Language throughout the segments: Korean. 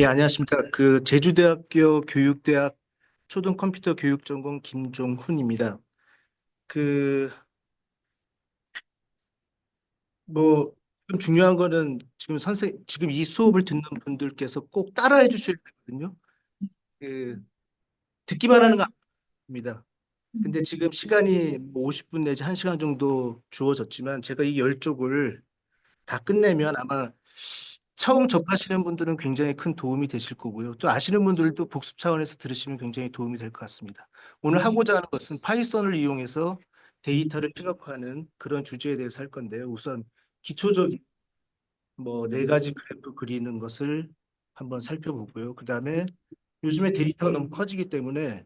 예, 안녕하십니까. 제주대학교 교육대학 초등컴퓨터 교육전공 김종훈입니다. 그, 뭐, 좀 중요한 거는 지금 이 수업을 듣는 분들께서 꼭 따라해 주셔야 되거든요. 그, 듣기만 하는 거 아닙니다. 근데 지금 시간이 뭐 50분 내지 1시간 정도 주어졌지만 제가 이 열 쪽을 다 끝내면 아마 처음 접하시는 분들은 굉장히 큰 도움이 되실 거고요. 또 아시는 분들도 복습 차원에서 들으시면 굉장히 도움이 될 것 같습니다. 오늘 하고자 하는 것은 파이썬을 이용해서 데이터를 픽업하는 그런 주제에 대해서 할 건데요. 우선 기초적인 뭐 네 가지 그래프 그리는 것을 한번 살펴보고요. 그다음에 요즘에 데이터가 너무 커지기 때문에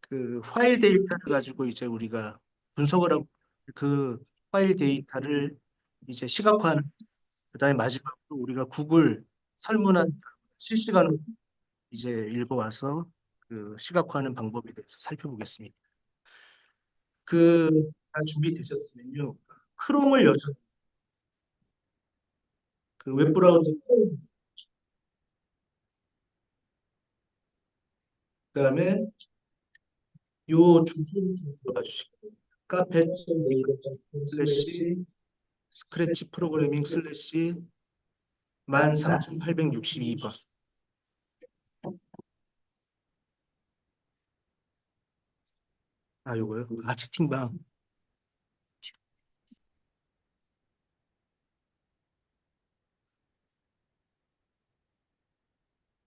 그 파일 데이터를 가지고 이제 우리가 분석을 하고 그 파일 데이터를 이제 시각화하는, 그다음에 마지막으로 우리가 구글 설문한 실시간으로 이제 읽어와서 그 시각화하는 방법에 대해서 살펴보겠습니다. 다 준비되셨으면요. 크롬을 여셔 그 웹브라우저, 그다음에 요 주소를 좀 들어가 주시고 카페.네이버.com/ 스크래치 프로그래밍 슬래시 13862번. 아, 요거요? 아, 채팅방.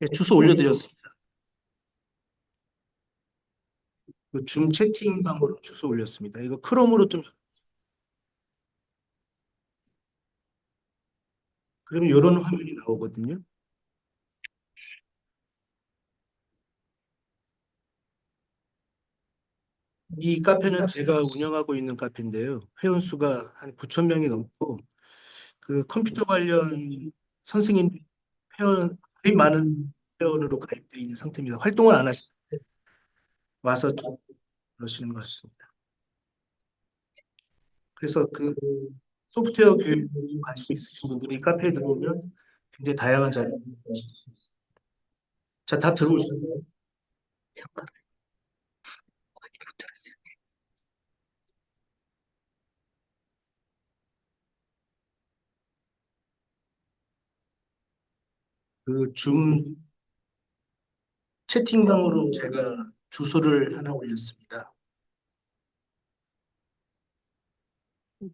예, 주소 올려드렸습니다. 줌 채팅방으로 주소 올렸습니다. 이거 크롬으로 좀, 그러면 이런 화면이 나오거든요. 이 카페는 제가 운영하고 있는 카페인데요. 회원 수가 한 9천 명이 넘고, 그 컴퓨터 관련 선생님 회원, 거의 많은 회원으로 가입되어 있는 상태입니다. 활동을 안 하시, 와서 좀 그러시는 것 같습니다. 그래서 소프트웨어 교육에 관심 있으신 분들이 이 카페에 들어오면 굉장히 다양한 자료를 보실 수 있습니다. 자, 다 들어오셨나요? 줌 채팅방으로 제가 주소를 하나 올렸습니다.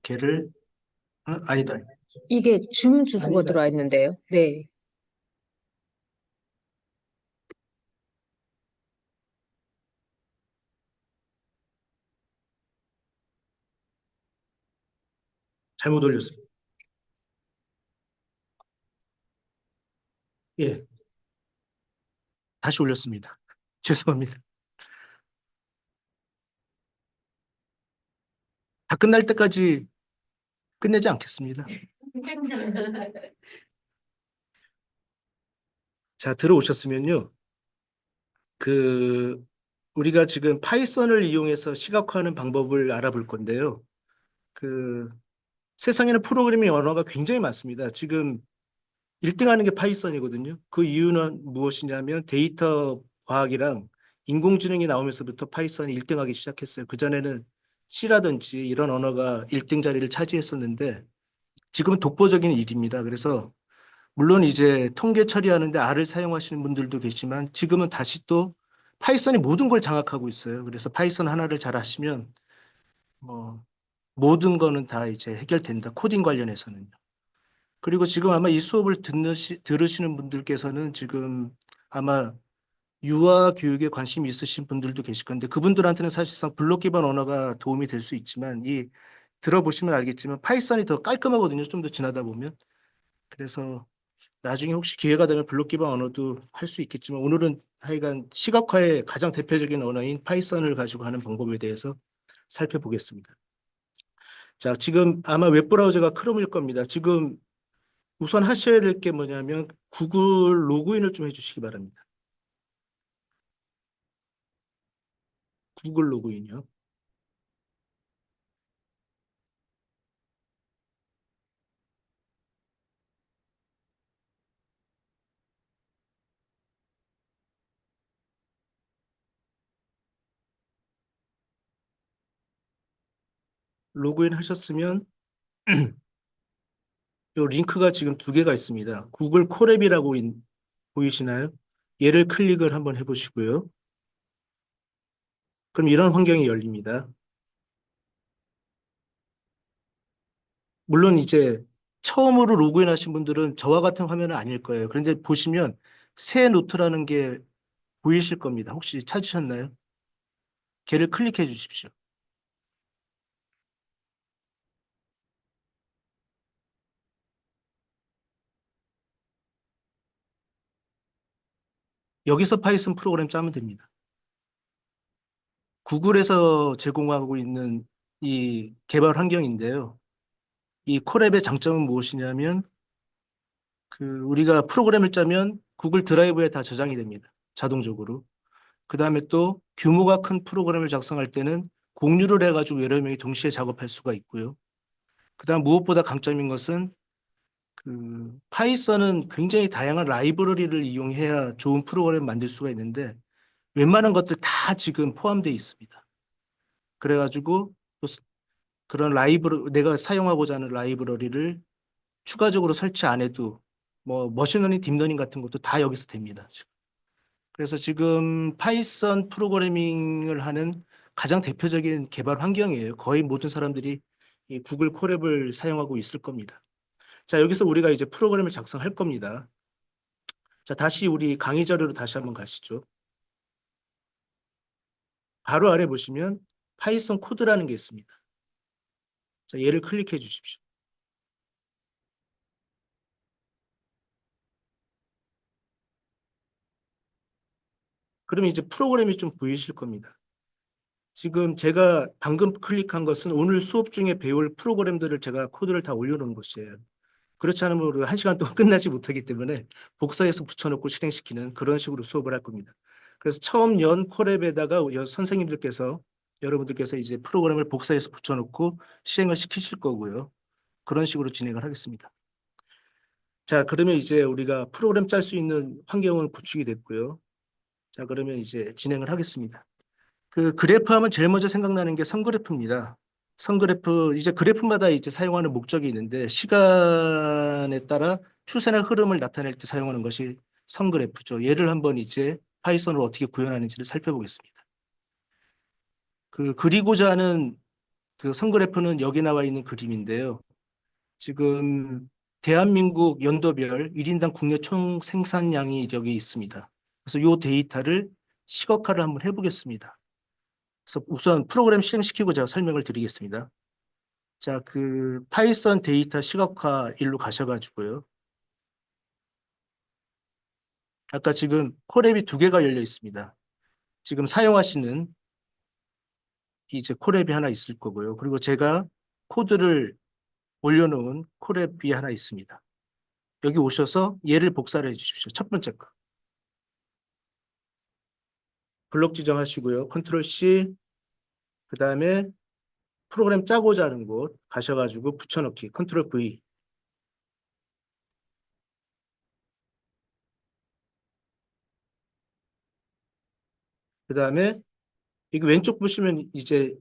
걔를, 아니다. 이게 줌 주소가 들어와 있는데요. 네. 잘못 올렸습니다. 예, 다시 올렸습니다. 죄송합니다. 다 끝날 때까지 끝내지 않겠습니다. 자, 들어오셨으면요. 그, 우리가 지금 파이썬을 이용해서 시각화하는 방법을 알아볼 건데요. 그, 세상에는 프로그래밍 언어가 굉장히 많습니다. 지금 1등 하는 게 파이썬이거든요. 그 이유는 무엇이냐면 데이터 과학이랑 인공지능이 나오면서부터 파이썬이 1등 하기 시작했어요. 그전에는 C라든지 이런 언어가 1등 자리를 차지했었는데 지금은 독보적인 일입니다. 그래서 물론 이제 통계 처리하는데 R을 사용하시는 분들도 계시지만 지금은 다시 또 파이썬이 모든 걸 장악하고 있어요. 그래서 파이썬 하나를 잘 하시면 뭐 모든 거는 다 이제 해결된다. 코딩 관련해서는. 그리고 지금 아마 이 수업을 들으시는 분들께서는 지금 아마 유아 교육에 관심이 있으신 분들도 계실 건데 그분들한테는 사실상 블록 기반 언어가 도움이 될 수 있지만 이 들어보시면 알겠지만 파이썬이 더 깔끔하거든요. 좀 더 지나다 보면. 그래서 나중에 혹시 기회가 되면 블록 기반 언어도 할 수 있겠지만 오늘은 하여간 시각화의 가장 대표적인 언어인 파이썬을 가지고 하는 방법에 대해서 살펴보겠습니다. 자, 지금 아마 웹브라우저가 크롬일 겁니다. 지금 우선 하셔야 될 게 뭐냐면 구글 로그인을 좀 해주시기 바랍니다. 구글 로그인이요. 로그인 하셨으면 요 링크가 지금 두 개가 있습니다. 구글 콜앱이라고 보이시나요? 얘를 클릭을 한번 해보시고요. 그럼 이런 환경이 열립니다. 물론 이제 처음으로 로그인 하신 분들은 저와 같은 화면은 아닐 거예요. 그런데 보시면 새 노트라는 게 보이실 겁니다. 혹시 찾으셨나요? 걔를 클릭해 주십시오. 여기서 파이썬 프로그램 짜면 됩니다. 구글에서 제공하고 있는 이 개발 환경인데요. 이 콜앱의 장점은 무엇이냐면 우리가 프로그램을 짜면 구글 드라이브에 다 저장이 됩니다. 자동적으로. 그 다음에 또 규모가 큰 프로그램을 작성할 때는 공유를 해가지고 여러 명이 동시에 작업할 수가 있고요. 그 다음 무엇보다 강점인 것은 파이썬은 굉장히 다양한 라이브러리를 이용해야 좋은 프로그램을 만들 수가 있는데 웬만한 것들 다 지금 포함되어 있습니다. 그래가지고 또 그런 내가 사용하고자 하는 라이브러리를 추가적으로 설치 안 해도 뭐 머신러닝, 딥러닝 같은 것도 다 여기서 됩니다. 그래서 지금 파이썬 프로그래밍을 하는 가장 대표적인 개발 환경이에요. 거의 모든 사람들이 이 구글 콜앱을 사용하고 있을 겁니다. 자, 여기서 우리가 이제 프로그램을 작성할 겁니다. 자, 다시 우리 강의 자료로 다시 한번 가시죠. 바로 아래 보시면 파이썬 코드라는 게 있습니다. 자, 얘를 클릭해 주십시오. 그러면 이제 프로그램이 좀 보이실 겁니다. 지금 제가 방금 클릭한 것은 오늘 수업 중에 배울 프로그램들을 제가 코드를 다 올려놓은 것이에요. 그렇지 않으면 우리가 한 시간 동안 끝나지 못하기 때문에 복사해서 붙여놓고 실행시키는 그런 식으로 수업을 할 겁니다. 그래서 처음 연 콜앱에다가 선생님들께서 여러분들께서 이제 프로그램을 복사해서 붙여놓고 실행을 시키실 거고요. 그런 식으로 진행을 하겠습니다. 자, 그러면 이제 우리가 프로그램 짤 수 있는 환경은 구축이 됐고요. 자, 그러면 이제 진행을 하겠습니다. 그래프 하면 제일 먼저 생각나는 게 선그래프입니다. 선그래프, 이제 그래프마다 이제 사용하는 목적이 있는데 시간에 따라 추세나 흐름을 나타낼 때 사용하는 것이 선그래프죠. 얘를 한번 이제 파이썬으로 어떻게 구현하는지를 살펴보겠습니다. 그리고자 하는 선그래프는 여기 나와 있는 그림인데요. 지금 대한민국 연도별 1인당 국내 총 생산량이 여기 있습니다. 그래서 이 데이터를 시각화를 한번 해보겠습니다. 그래서 우선 프로그램 실행시키고 제가 설명을 드리겠습니다. 자, 파이썬 데이터 시각화 일로 가셔가지고요. 아까 지금 콜앱이 두 개가 열려 있습니다. 지금 사용하시는 이제 콜앱이 하나 있을 거고요. 그리고 제가 코드를 올려놓은 콜앱이 하나 있습니다. 여기 오셔서 얘를 복사를 해 주십시오. 첫 번째 거. 블록 지정하시고요. 컨트롤 C, 그 다음에 프로그램 짜고자 하는 곳 가셔가지고 붙여넣기, 컨트롤 V. 그 다음에 이거 왼쪽 보시면 이제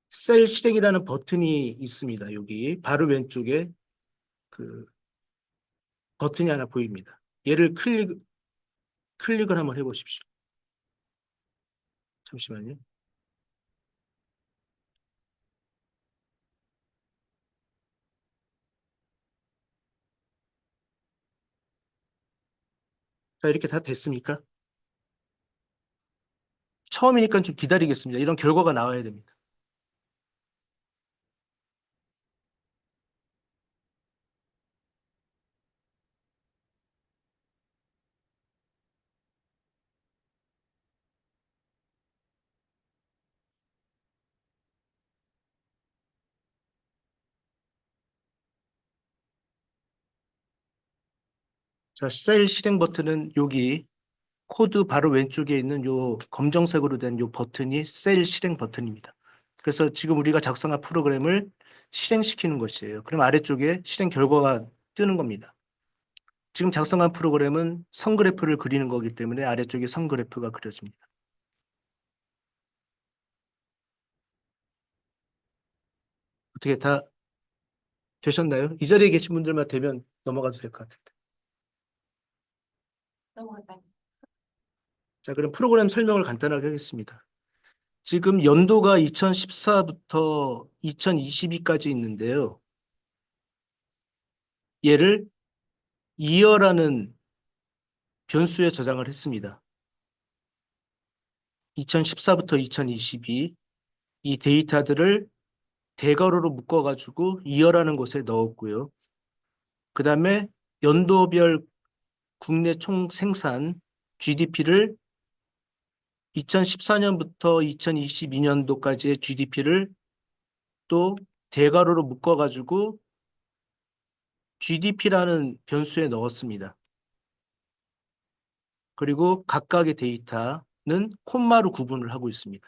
셀 실행이라는 버튼이 있습니다. 여기 바로 왼쪽에 그 버튼이 하나 보입니다. 얘를 클릭을 한번 해보십시오. 잠시만요. 자, 이렇게 다 됐습니까? 처음이니까 좀 기다리겠습니다. 이런 결과가 나와야 됩니다. 자, 셀 실행 버튼은 여기 코드 바로 왼쪽에 있는 요 검정색으로 된 요 버튼이 셀 실행 버튼입니다. 그래서 지금 우리가 작성한 프로그램을 실행시키는 것이에요. 그럼 아래쪽에 실행 결과가 뜨는 겁니다. 지금 작성한 프로그램은 선그래프를 그리는 거기 때문에 아래쪽에 선그래프가 그려집니다. 어떻게 다 되셨나요? 이 자리에 계신 분들만 되면 넘어가도 될 것 같은데. 자, 그럼 프로그램 설명을 간단하게 하겠습니다. 지금 연도가 2014부터 2022까지 있는데요. 얘를 year라는 변수에 저장을 했습니다. 2014부터 2022 이 데이터들을 대괄호로 묶어가지고 year라는 곳에 넣었고요. 그 다음에 연도별 국내 총 생산 GDP를 2014년부터 2022년도까지의 GDP를 또 대괄호로 묶어가지고 GDP라는 변수에 넣었습니다. 그리고 각각의 데이터는 콤마로 구분을 하고 있습니다.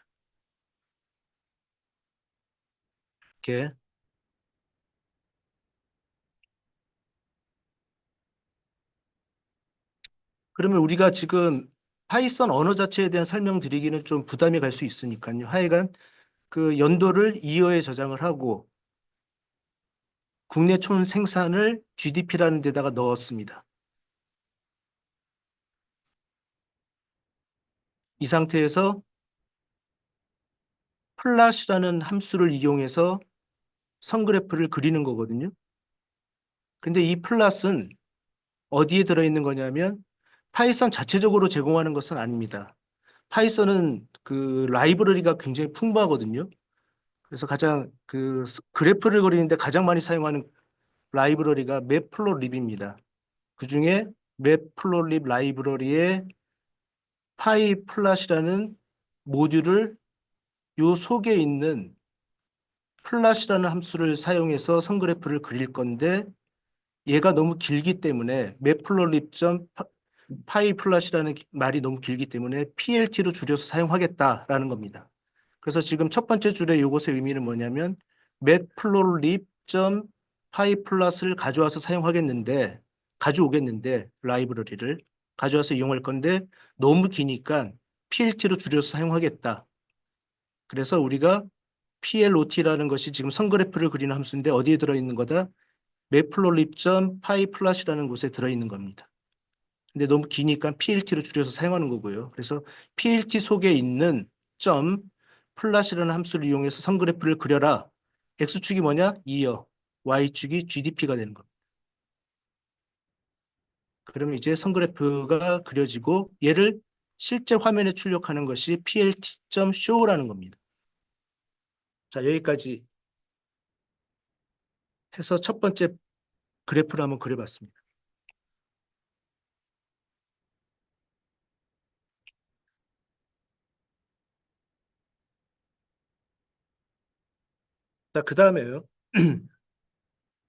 이렇게. 그러면 우리가 지금 파이썬 언어 자체에 대한 설명드리기는 좀 부담이 갈 수 있으니까요. 하여간 그 연도를 이어에 저장을 하고 국내 총 생산을 GDP라는 데다가 넣었습니다. 이 상태에서 플랫이라는 함수를 이용해서 선그래프를 그리는 거거든요. 근데 이 플랫은 어디에 들어있는 거냐면 파이썬 자체적으로 제공하는 것은 아닙니다. 파이썬은 그 라이브러리가 굉장히 풍부하거든요. 그래서 가장 그 그래프를 그리는데 가장 많이 사용하는 라이브러리가 맵플롯립입니다. 그중에 맵플롯립 라이브러리에 파이플랫이라는 모듈을 요 속에 있는 플랫이라는 함수를 사용해서 선그래프를 그릴 건데 얘가 너무 길기 때문에 맵플롯립 파이플랫이라는 말이 너무 길기 때문에 PLT로 줄여서 사용하겠다라는 겁니다. 그래서 지금 첫 번째 줄의 이것의 의미는 뭐냐면 matplotlib.py플랫을 가져와서 사용하겠는데 가져오겠는데 라이브러리를 가져와서 이용할 건데 너무 기니까 PLT로 줄여서 사용하겠다. 그래서 우리가 plot라는 것이 지금 선그래프를 그리는 함수인데 어디에 들어있는 거다? matplotlib.py플랫이라는 곳에 들어있는 겁니다. 근데 너무 기니까 PLT로 줄여서 사용하는 거고요. 그래서 PLT 속에 있는 점 플랫이라는 함수를 이용해서 선그래프를 그려라. X축이 뭐냐? year, Y축이 GDP가 되는 겁니다. 그러면 이제 선그래프가 그려지고 얘를 실제 화면에 출력하는 것이 plt.show라는 겁니다. 자, 여기까지 해서 첫 번째 그래프를 한번 그려봤습니다. 자, 그 다음에요.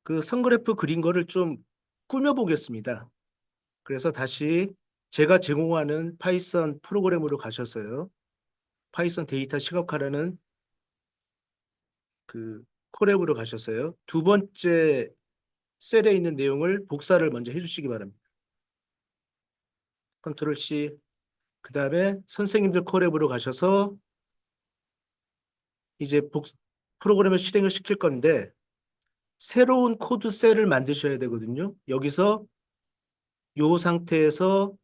그 선그래프 그린 거를 좀 꾸며보겠습니다. 그래서 다시 제가 제공하는 파이썬 프로그램으로 가셔서요. 파이썬 데이터 시각화라는 그 콜앱으로 가셔서요. 두 번째 셀에 있는 내용을 복사를 먼저 해주시기 바랍니다. 컨트롤 C. 그 다음에 선생님들 콜앱으로 가셔서 이제 프로그램을 실행을 시킬 건데 새로운 코드 셀을 만드셔야 되거든요. 여기서 이 상태에서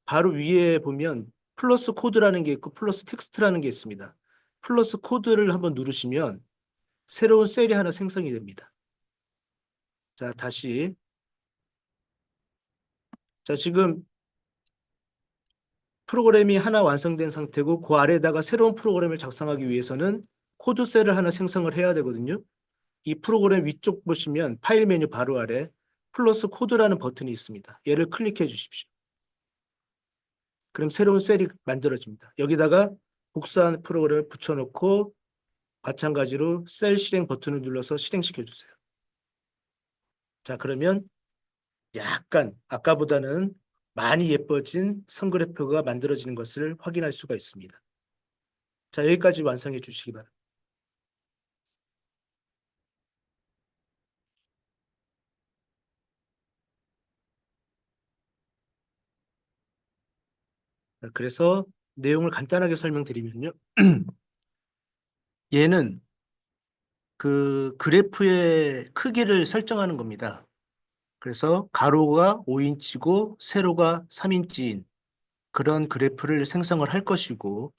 바로 위에 보면 플러스 코드라는 게 있고 플러스 텍스트라는 게 있습니다. 플러스 코드를 한번 누르시면 새로운 셀이 하나 생성이 됩니다. 자, 다시. 자, 지금 프로그램이 하나 완성된 상태고 그 아래에다가 새로운 프로그램을 작성하기 위해서는 코드 셀을 하나 생성을 해야 되거든요. 이 프로그램 위쪽 보시면 파일 메뉴 바로 아래 플러스 코드라는 버튼이 있습니다. 얘를 클릭해 주십시오. 그럼 새로운 셀이 만들어집니다. 여기다가 복사한 프로그램을 붙여놓고 마찬가지로 셀 실행 버튼을 눌러서 실행시켜 주세요. 자, 그러면 약간 아까보다는 많이 예뻐진 선그래프가 만들어지는 것을 확인할 수가 있습니다. 자, 여기까지 완성해 주시기 바랍니다. 그래서 내용을 간단하게 설명드리면요. 얘는 그 그래프의 크기를 설정하는 겁니다. 그래서 가로가 5인치고 세로가 3인치인 그런 그래프를 생성을 할 것이고,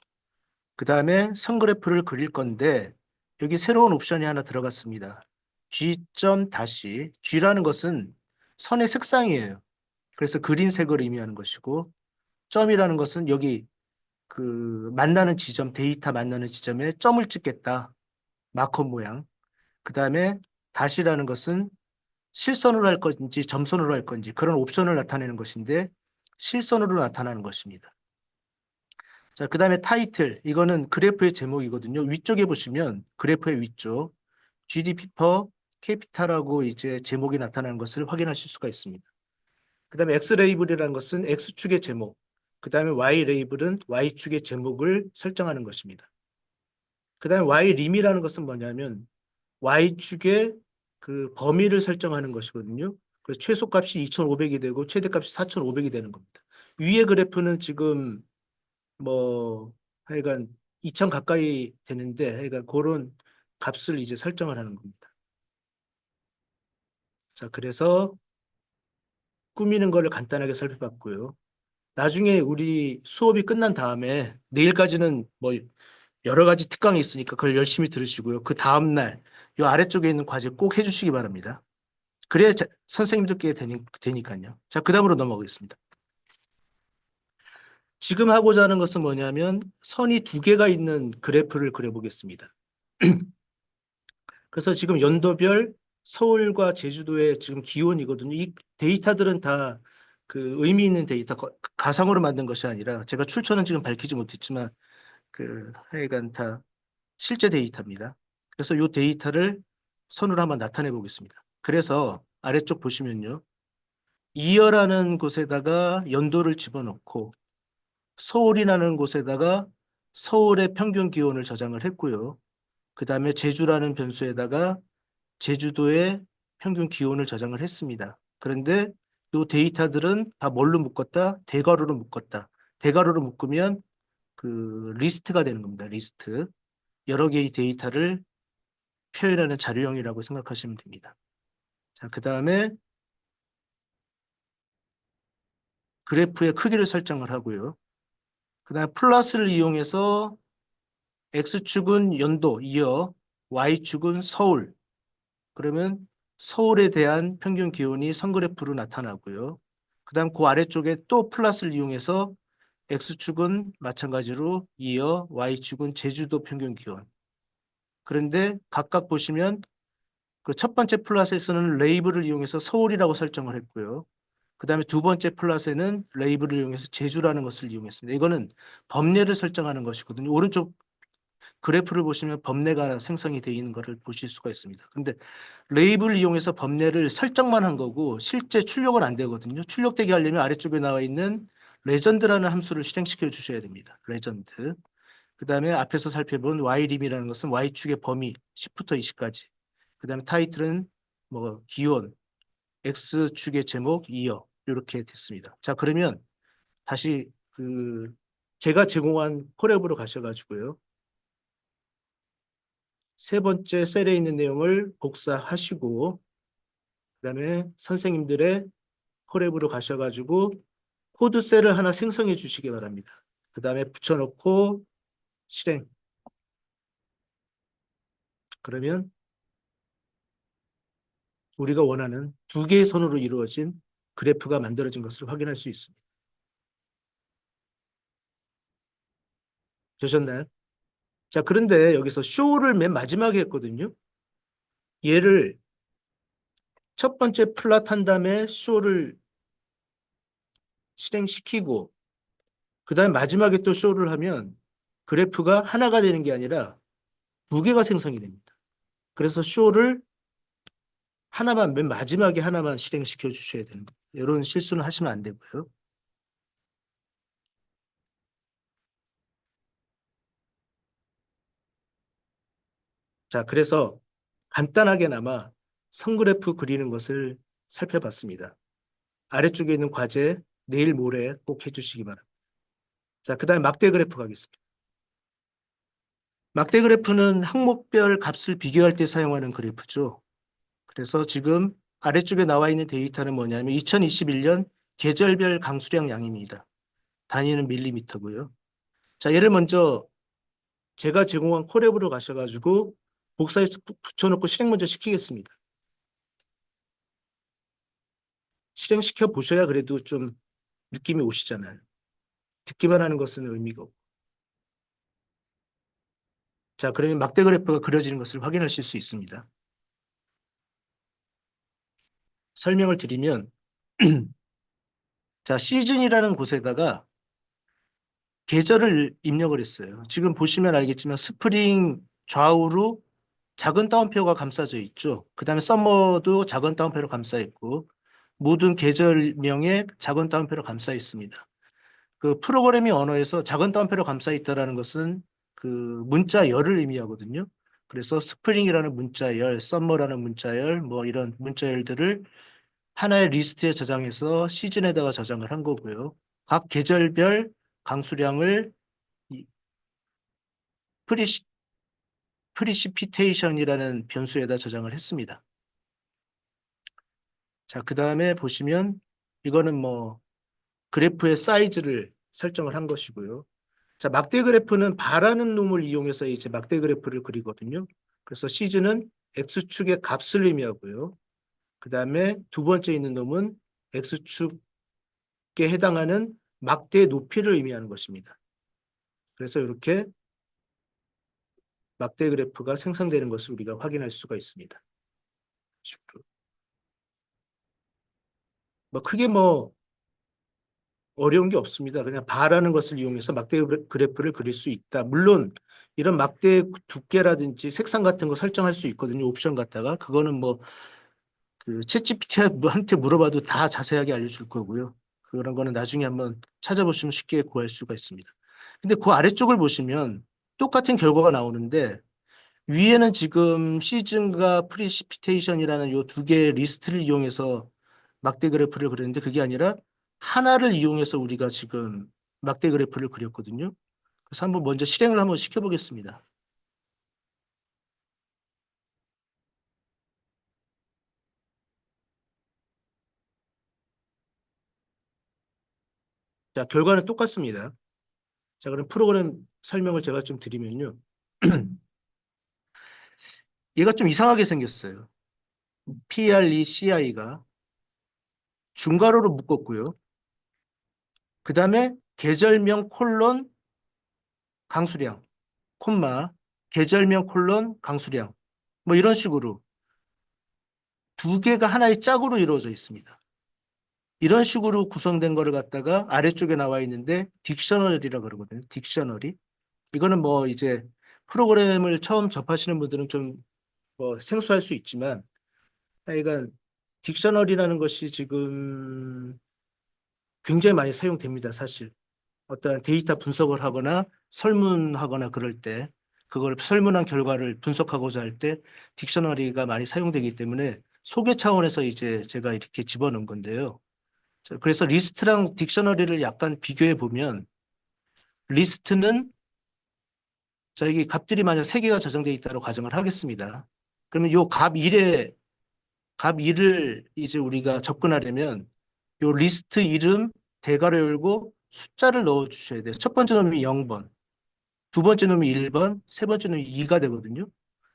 그 다음에 선 그래프를 그릴 건데 여기 새로운 옵션이 하나 들어갔습니다. G., G라는 것은 선의 색상이에요. 그래서 그린 색을 의미하는 것이고, 점이라는 것은 여기 그 만나는 지점, 데이터 만나는 지점에 점을 찍겠다. 마커 모양. 그 다음에 다시라는 것은 실선으로 할 건지 점선으로 할 건지 그런 옵션을 나타내는 것인데 실선으로 나타나는 것입니다. 자, 그 다음에 타이틀. 이거는 그래프의 제목이거든요. 위쪽에 보시면 그래프의 위쪽 GDP per 캐피탈하고 이제 제목이 나타나는 것을 확인하실 수가 있습니다. 그 다음에 X 레이블이라는 것은 X축의 제목. 그 다음에 Y 레이블은 Y축의 제목을 설정하는 것입니다. 그 다음에 Y 림이라는 것은 뭐냐면 Y축의 그 범위를 설정하는 것이거든요. 그래서 최소값이 2,500이 되고 최대값이 4,500이 되는 겁니다. 위의 그래프는 지금 뭐 하여간 2,000 가까이 되는데 하여간 그런 값을 이제 설정을 하는 겁니다. 자, 그래서 꾸미는 거를 간단하게 살펴봤고요. 나중에 우리 수업이 끝난 다음에 내일까지는 뭐 여러 가지 특강이 있으니까 그걸 열심히 들으시고요. 그 다음날 이 아래쪽에 있는 과제 꼭 해주시기 바랍니다. 그래야 선생님들께 되니까요. 자, 그 다음으로 넘어가겠습니다. 지금 하고자 하는 것은 뭐냐면 선이 두 개가 있는 그래프를 그려보겠습니다. 그래서 지금 연도별 서울과 제주도의 지금 기온이거든요. 이 데이터들은 다 그 의미 있는 데이터, 가상으로 만든 것이 아니라 제가 출처는 지금 밝히지 못했지만 그 하여간 다 실제 데이터입니다. 그래서 이 데이터를 선으로 한번 나타내 보겠습니다. 그래서 아래쪽 보시면요. 이어라는 곳에다가 연도를 집어넣고 서울이라는 곳에다가 서울의 평균 기온을 저장을 했고요. 그 다음에 제주라는 변수에다가 제주도의 평균 기온을 저장을 했습니다. 그런데 이 데이터들은 다 뭘로 묶었다? 대괄호로 묶었다. 대괄호로 묶으면 그 리스트가 되는 겁니다. 리스트. 여러 개의 데이터를 표현하는 자료형이라고 생각하시면 됩니다. 자, 그 다음에 그래프의 크기를 설정을 하고요. 그 다음에 플러스를 이용해서 X축은 연도, 이어, Y축은 서울. 그러면 서울에 대한 평균 기온이 선그래프로 나타나고요. 그 다음 그 아래쪽에 또 플러스를 이용해서 X축은 마찬가지로 이어, Y축은 제주도 평균 기온. 그런데 각각 보시면 그 첫 번째 플러스에서는 레이블을 이용해서 서울이라고 설정을 했고요. 그 다음에 두 번째 플러스에는 레이블을 이용해서 제주라는 것을 이용했습니다. 이거는 범례를 설정하는 것이거든요. 오른쪽 그래프를 보시면 범례가 생성이 되어 있는 것을 보실 수가 있습니다. 근데 레이블을 이용해서 범례를 설정만 한 거고 실제 출력은 안 되거든요. 출력되게 하려면 아래쪽에 나와 있는 레전드라는 함수를 실행시켜 주셔야 됩니다. 레전드. 그 다음에 앞에서 살펴본 y림이라는 것은 y축의 범위 10부터 20까지. 그 다음에 타이틀은 뭐 기온, x축의 제목, 이어 이렇게 됐습니다. 자, 그러면 다시 그 제가 제공한 콜앱으로 가셔가지고요. 세 번째 셀에 있는 내용을 복사하시고 그다음에 선생님들의 콜앱으로 가셔가지고 코드 셀을 하나 생성해 주시기 바랍니다. 그 다음에 붙여놓고 실행. 그러면 우리가 원하는 두 개의 선으로 이루어진 그래프가 만들어진 것을 확인할 수 있습니다. 되셨나요? 자, 그런데 여기서 쇼를 맨 마지막에 했거든요. 얘를 첫 번째 플랫 한 다음에 쇼를 실행시키고 그 다음에 마지막에 또 쇼를 하면 그래프가 하나가 되는 게 아니라 두 개가 생성이 됩니다. 그래서 쇼를 하나만 맨 마지막에 하나만 실행시켜 주셔야 되는 거예요. 이런 실수는 하시면 안 되고요. 자, 그래서 간단하게나마 선그래프 그리는 것을 살펴봤습니다. 아래쪽에 있는 과제 내일 모레 꼭 해주시기 바랍니다. 자, 그 다음에 막대 그래프 가겠습니다. 막대 그래프는 항목별 값을 비교할 때 사용하는 그래프죠. 그래서 지금 아래쪽에 나와 있는 데이터는 뭐냐면 2021년 계절별 강수량 양입니다. 단위는 밀리미터고요. 자, 얘를 먼저 제가 제공한 콜앱으로 가셔가지고 복사해서 붙여놓고 실행 먼저 시키겠습니다. 실행시켜 보셔야 그래도 좀 느낌이 오시잖아요. 듣기만 하는 것은 의미가 없고. 자, 그러면 막대 그래프가 그려지는 것을 확인하실 수 있습니다. 설명을 드리면 자, 시즌이라는 곳에다가 계절을 입력을 했어요. 지금 보시면 알겠지만 스프링 좌우로 작은 따옴표가 감싸져 있죠. 그 다음에 서머도 작은 따옴표로 감싸 있고 모든 계절명에 작은 따옴표로 감싸 있습니다. 그 프로그래밍 언어에서 작은 따옴표로 감싸 있다라는 것은 그 문자열을 의미하거든요. 그래서 스프링이라는 문자열, 썸머라는 문자열, 뭐 이런 문자열들을 하나의 리스트에 저장해서 시즌에다가 저장을 한 거고요. 각 계절별 강수량을 이 프리시, 프리시피테이션이라는 변수에다 저장을 했습니다. 자, 그 다음에 보시면 이거는 뭐 그래프의 사이즈를 설정을 한 것이고요. 자, 막대 그래프는 바라는 놈을 이용해서 이제 막대 그래프를 그리거든요. 그래서 시즌은 x축의 값을 의미하고요. 그 다음에 두 번째 있는 놈은 x축에 해당하는 막대의 높이를 의미하는 것입니다. 그래서 이렇게 막대 그래프가 생성되는 것을 우리가 확인할 수가 있습니다. 뭐 크게 뭐 어려운 게 없습니다. 그냥 바라는 것을 이용해서 막대 그래프를 그릴 수 있다. 물론 이런 막대 두께라든지 색상 같은 거 설정할 수 있거든요. 옵션 갖다가 그거는 뭐 그 챗GPT한테 물어봐도 다 자세하게 알려줄 거고요. 그런 거는 나중에 한번 찾아보시면 쉽게 구할 수가 있습니다. 근데 그 아래쪽을 보시면 똑같은 결과가 나오는데 위에는 지금 시즌과 프리시피테이션이라는 요 두 개의 리스트를 이용해서 막대 그래프를 그렸는데 그게 아니라 하나를 이용해서 우리가 지금 막대 그래프를 그렸거든요. 그래서 한번 먼저 실행을 한번 시켜보겠습니다. 자, 결과는 똑같습니다. 자, 그럼 프로그램 설명을 제가 좀 드리면요. 얘가 좀 이상하게 생겼어요. PRECI가 중괄호로 묶었고요. 그 다음에 계절명 콜론 강수량, 콤마, 계절명 콜론 강수량. 뭐 이런 식으로 두 개가 하나의 짝으로 이루어져 있습니다. 이런 식으로 구성된 거를 갖다가 아래쪽에 나와 있는데 딕셔너리라고 그러거든요. 딕셔너리. 이거는 뭐 이제 프로그램을 처음 접하시는 분들은 좀 뭐 생소할 수 있지만 하여간 딕셔너리라는 것이 지금 굉장히 많이 사용됩니다, 사실. 어떤 데이터 분석을 하거나 설문하거나 그럴 때 그걸 설문한 결과를 분석하고자 할 때 딕셔너리가 많이 사용되기 때문에 소개 차원에서 이제 제가 이렇게 집어넣은 건데요. 자, 그래서 리스트랑 딕셔너리를 약간 비교해 보면 리스트는 자, 여기 값들이 만약 3개가 저장되어 있다고 가정을 하겠습니다. 그러면 요 값 1을 이제 우리가 접근하려면 요 리스트 이름 대괄호 열고 숫자를 넣어 주셔야 돼요. 첫 번째 놈이 0번, 두 번째 놈이 1번, 세 번째 놈이 2가 되거든요.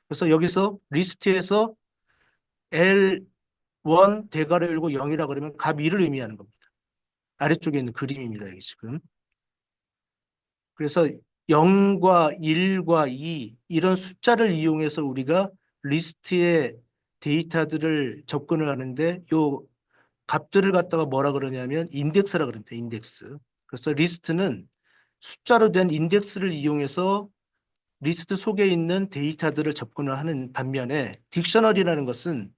그래서 여기서 리스트에서 L1 대괄호 열고 0이라 그러면 값 1을 의미하는 겁니다. 아래쪽에 있는 그림입니다. 여기 지금. 그래서 0과 1과 2 이런 숫자를 이용해서 우리가 리스트의 데이터들을 접근을 하는데 요 값들을 갖다가 뭐라 그러냐면 인덱스라 그럽니다. 인덱스. 그래서 리스트는 숫자로 된 인덱스를 이용해서 리스트 속에 있는 데이터들을 접근을 하는 반면에 딕셔너리라는 것은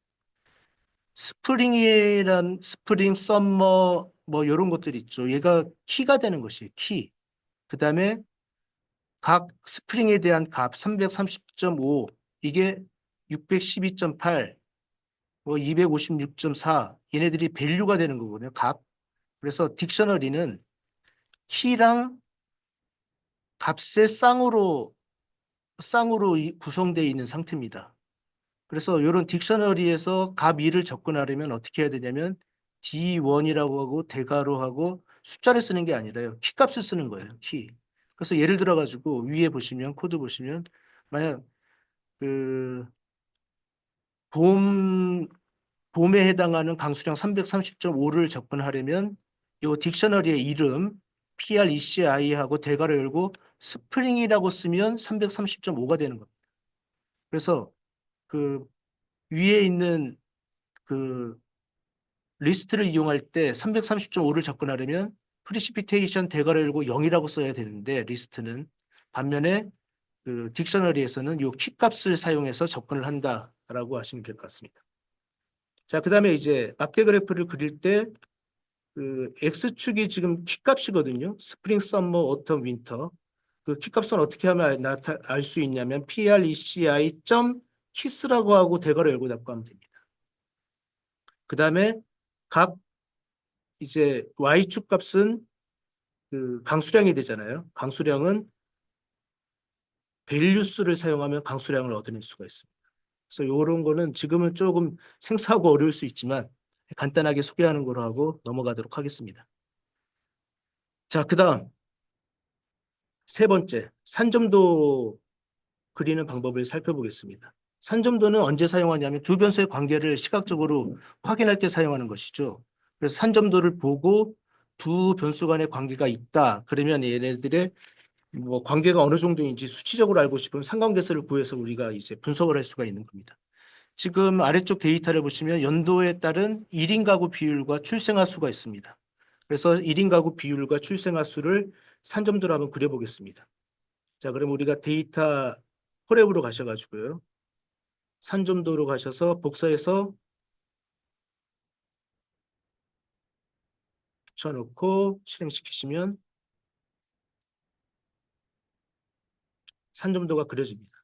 스프링, 썸머 뭐 이런 것들 있죠. 얘가 키가 되는 것이에요. 키. 그다음에 각 스프링에 대한 값 330.5 이게 612.8 뭐 256.4 얘네들이 밸류가 되는 거거든요. 값. 그래서 딕셔너리는 키랑 값의 쌍으로 쌍으로 구성되어 있는 상태입니다. 그래서 이런 딕셔너리에서 값 2를 접근하려면 어떻게 해야 되냐면 D1이라고 하고 대괄호 하고 숫자를 쓰는 게 아니라요. 키값을 쓰는 거예요. 키. 그래서 예를 들어 가지고 위에 보시면 코드 보시면 만약 그 봄, 봄에 해당하는 강수량 330.5를 접근하려면 이 딕셔너리의 이름 PRECI하고 대괄호 열고 스프링이라고 쓰면 330.5가 되는 겁니다. 그래서 그 위에 있는 그 리스트를 이용할 때 330.5를 접근하려면 프리시피테이션 대괄호 열고 0이라고 써야 되는데 리스트는 반면에 그 딕셔너리에서는 이 키 값을 사용해서 접근을 한다라고 하시면 될 것 같습니다. 자, 그다음에 이제 막대 그래프를 그릴 때 그 x축이 지금 키 값이거든요. 스프링, 썸머, 오텀, 윈터. 그 키 값은 어떻게 하면 알 수 있냐면 preci.키스라고 하고 대괄호 열고 닫고 하면 됩니다. 그다음에 각 이제 y축 값은 그 강수량이 되잖아요. 강수량은 밸류수를 사용하면 강수량을 얻어낼 수가 있습니다. 그래서 이런 거는 지금은 조금 생소하고 어려울 수 있지만 간단하게 소개하는 거로 하고 넘어가도록 하겠습니다. 자, 그다음 세 번째, 산점도 그리는 방법을 살펴보겠습니다. 산점도는 언제 사용하냐면 두 변수의 관계를 시각적으로 확인할 때 사용하는 것이죠. 그래서 산점도를 보고 두 변수 간의 관계가 있다. 그러면 얘네들의 뭐 관계가 어느 정도인지 수치적으로 알고 싶으면 상관계수를 구해서 우리가 이제 분석을 할 수가 있는 겁니다. 지금 아래쪽 데이터를 보시면 연도에 따른 1인 가구 비율과 출생아 수가 있습니다. 그래서 1인 가구 비율과 출생아 수를 산점도로 한번 그려보겠습니다. 자, 그럼 우리가 데이터 폴앱으로 가셔가지고요. 산점도로 가셔서 복사해서 붙여놓고 실행시키시면 산점도가 그려집니다.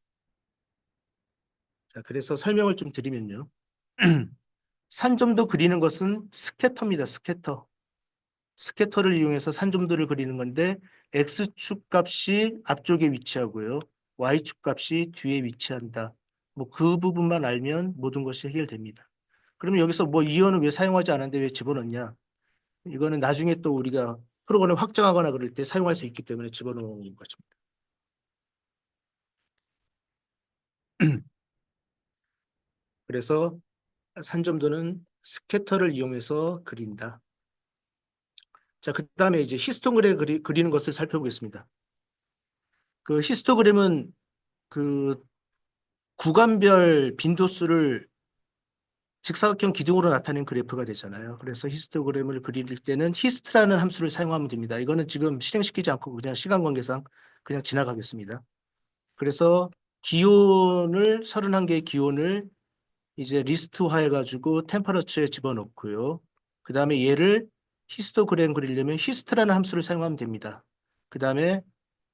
자, 그래서 설명을 좀 드리면요. 산점도 그리는 것은 스캐터입니다. 스캐터. 스캐터를 이용해서 산점도를 그리는 건데 X축 값이 앞쪽에 위치하고요. Y축 값이 뒤에 위치한다. 뭐 그 부분만 알면 모든 것이 해결됩니다. 그러면 여기서 뭐 이어는 왜 사용하지 않았는데 왜 집어넣냐? 이거는 나중에 또 우리가 프로그램을 확장하거나 그럴 때 사용할 수 있기 때문에 집어넣은 것입니다. 그래서 산점도는 스캐터를 이용해서 그린다. 자, 그 다음에 이제 히스토그램 그리는 것을 살펴보겠습니다. 그 히스토그램은 그 구간별 빈도수를 직사각형 기둥으로 나타낸 그래프가 되잖아요. 그래서 히스토그램을 그릴 때는 히스트라는 함수를 사용하면 됩니다. 이거는 지금 실행시키지 않고 그냥 시간 관계상 그냥 지나가겠습니다. 그래서 기온을 31개의 기온을 이제 리스트화 해가지고 템퍼러처에 집어넣고요. 그 다음에 얘를 히스토그램 그리려면 히스트라는 함수를 사용하면 됩니다. 그 다음에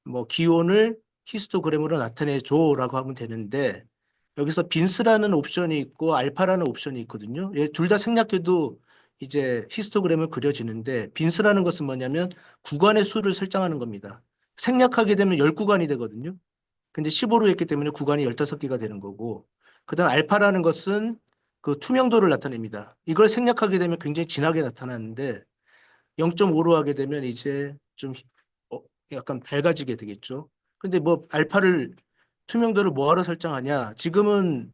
뭐 기온을 히스토그램으로 나타내줘라고 하면 되는데 여기서 빈스라는 옵션이 있고 알파라는 옵션이 있거든요. 얘 둘 다 생략해도 이제 히스토그램을 그려지는데 빈스라는 것은 뭐냐면 구간의 수를 설정하는 겁니다. 생략하게 되면 10구간이 되거든요. 근데 15로 했기 때문에 구간이 15개가 되는 거고 그다음 알파라는 것은 그 투명도를 나타냅니다. 이걸 생략하게 되면 굉장히 진하게 나타나는데 0.5로 하게 되면 이제 좀 어, 약간 밝아지게 되겠죠. 근데 뭐 알파를 투명도를 뭐하러 설정하냐? 지금은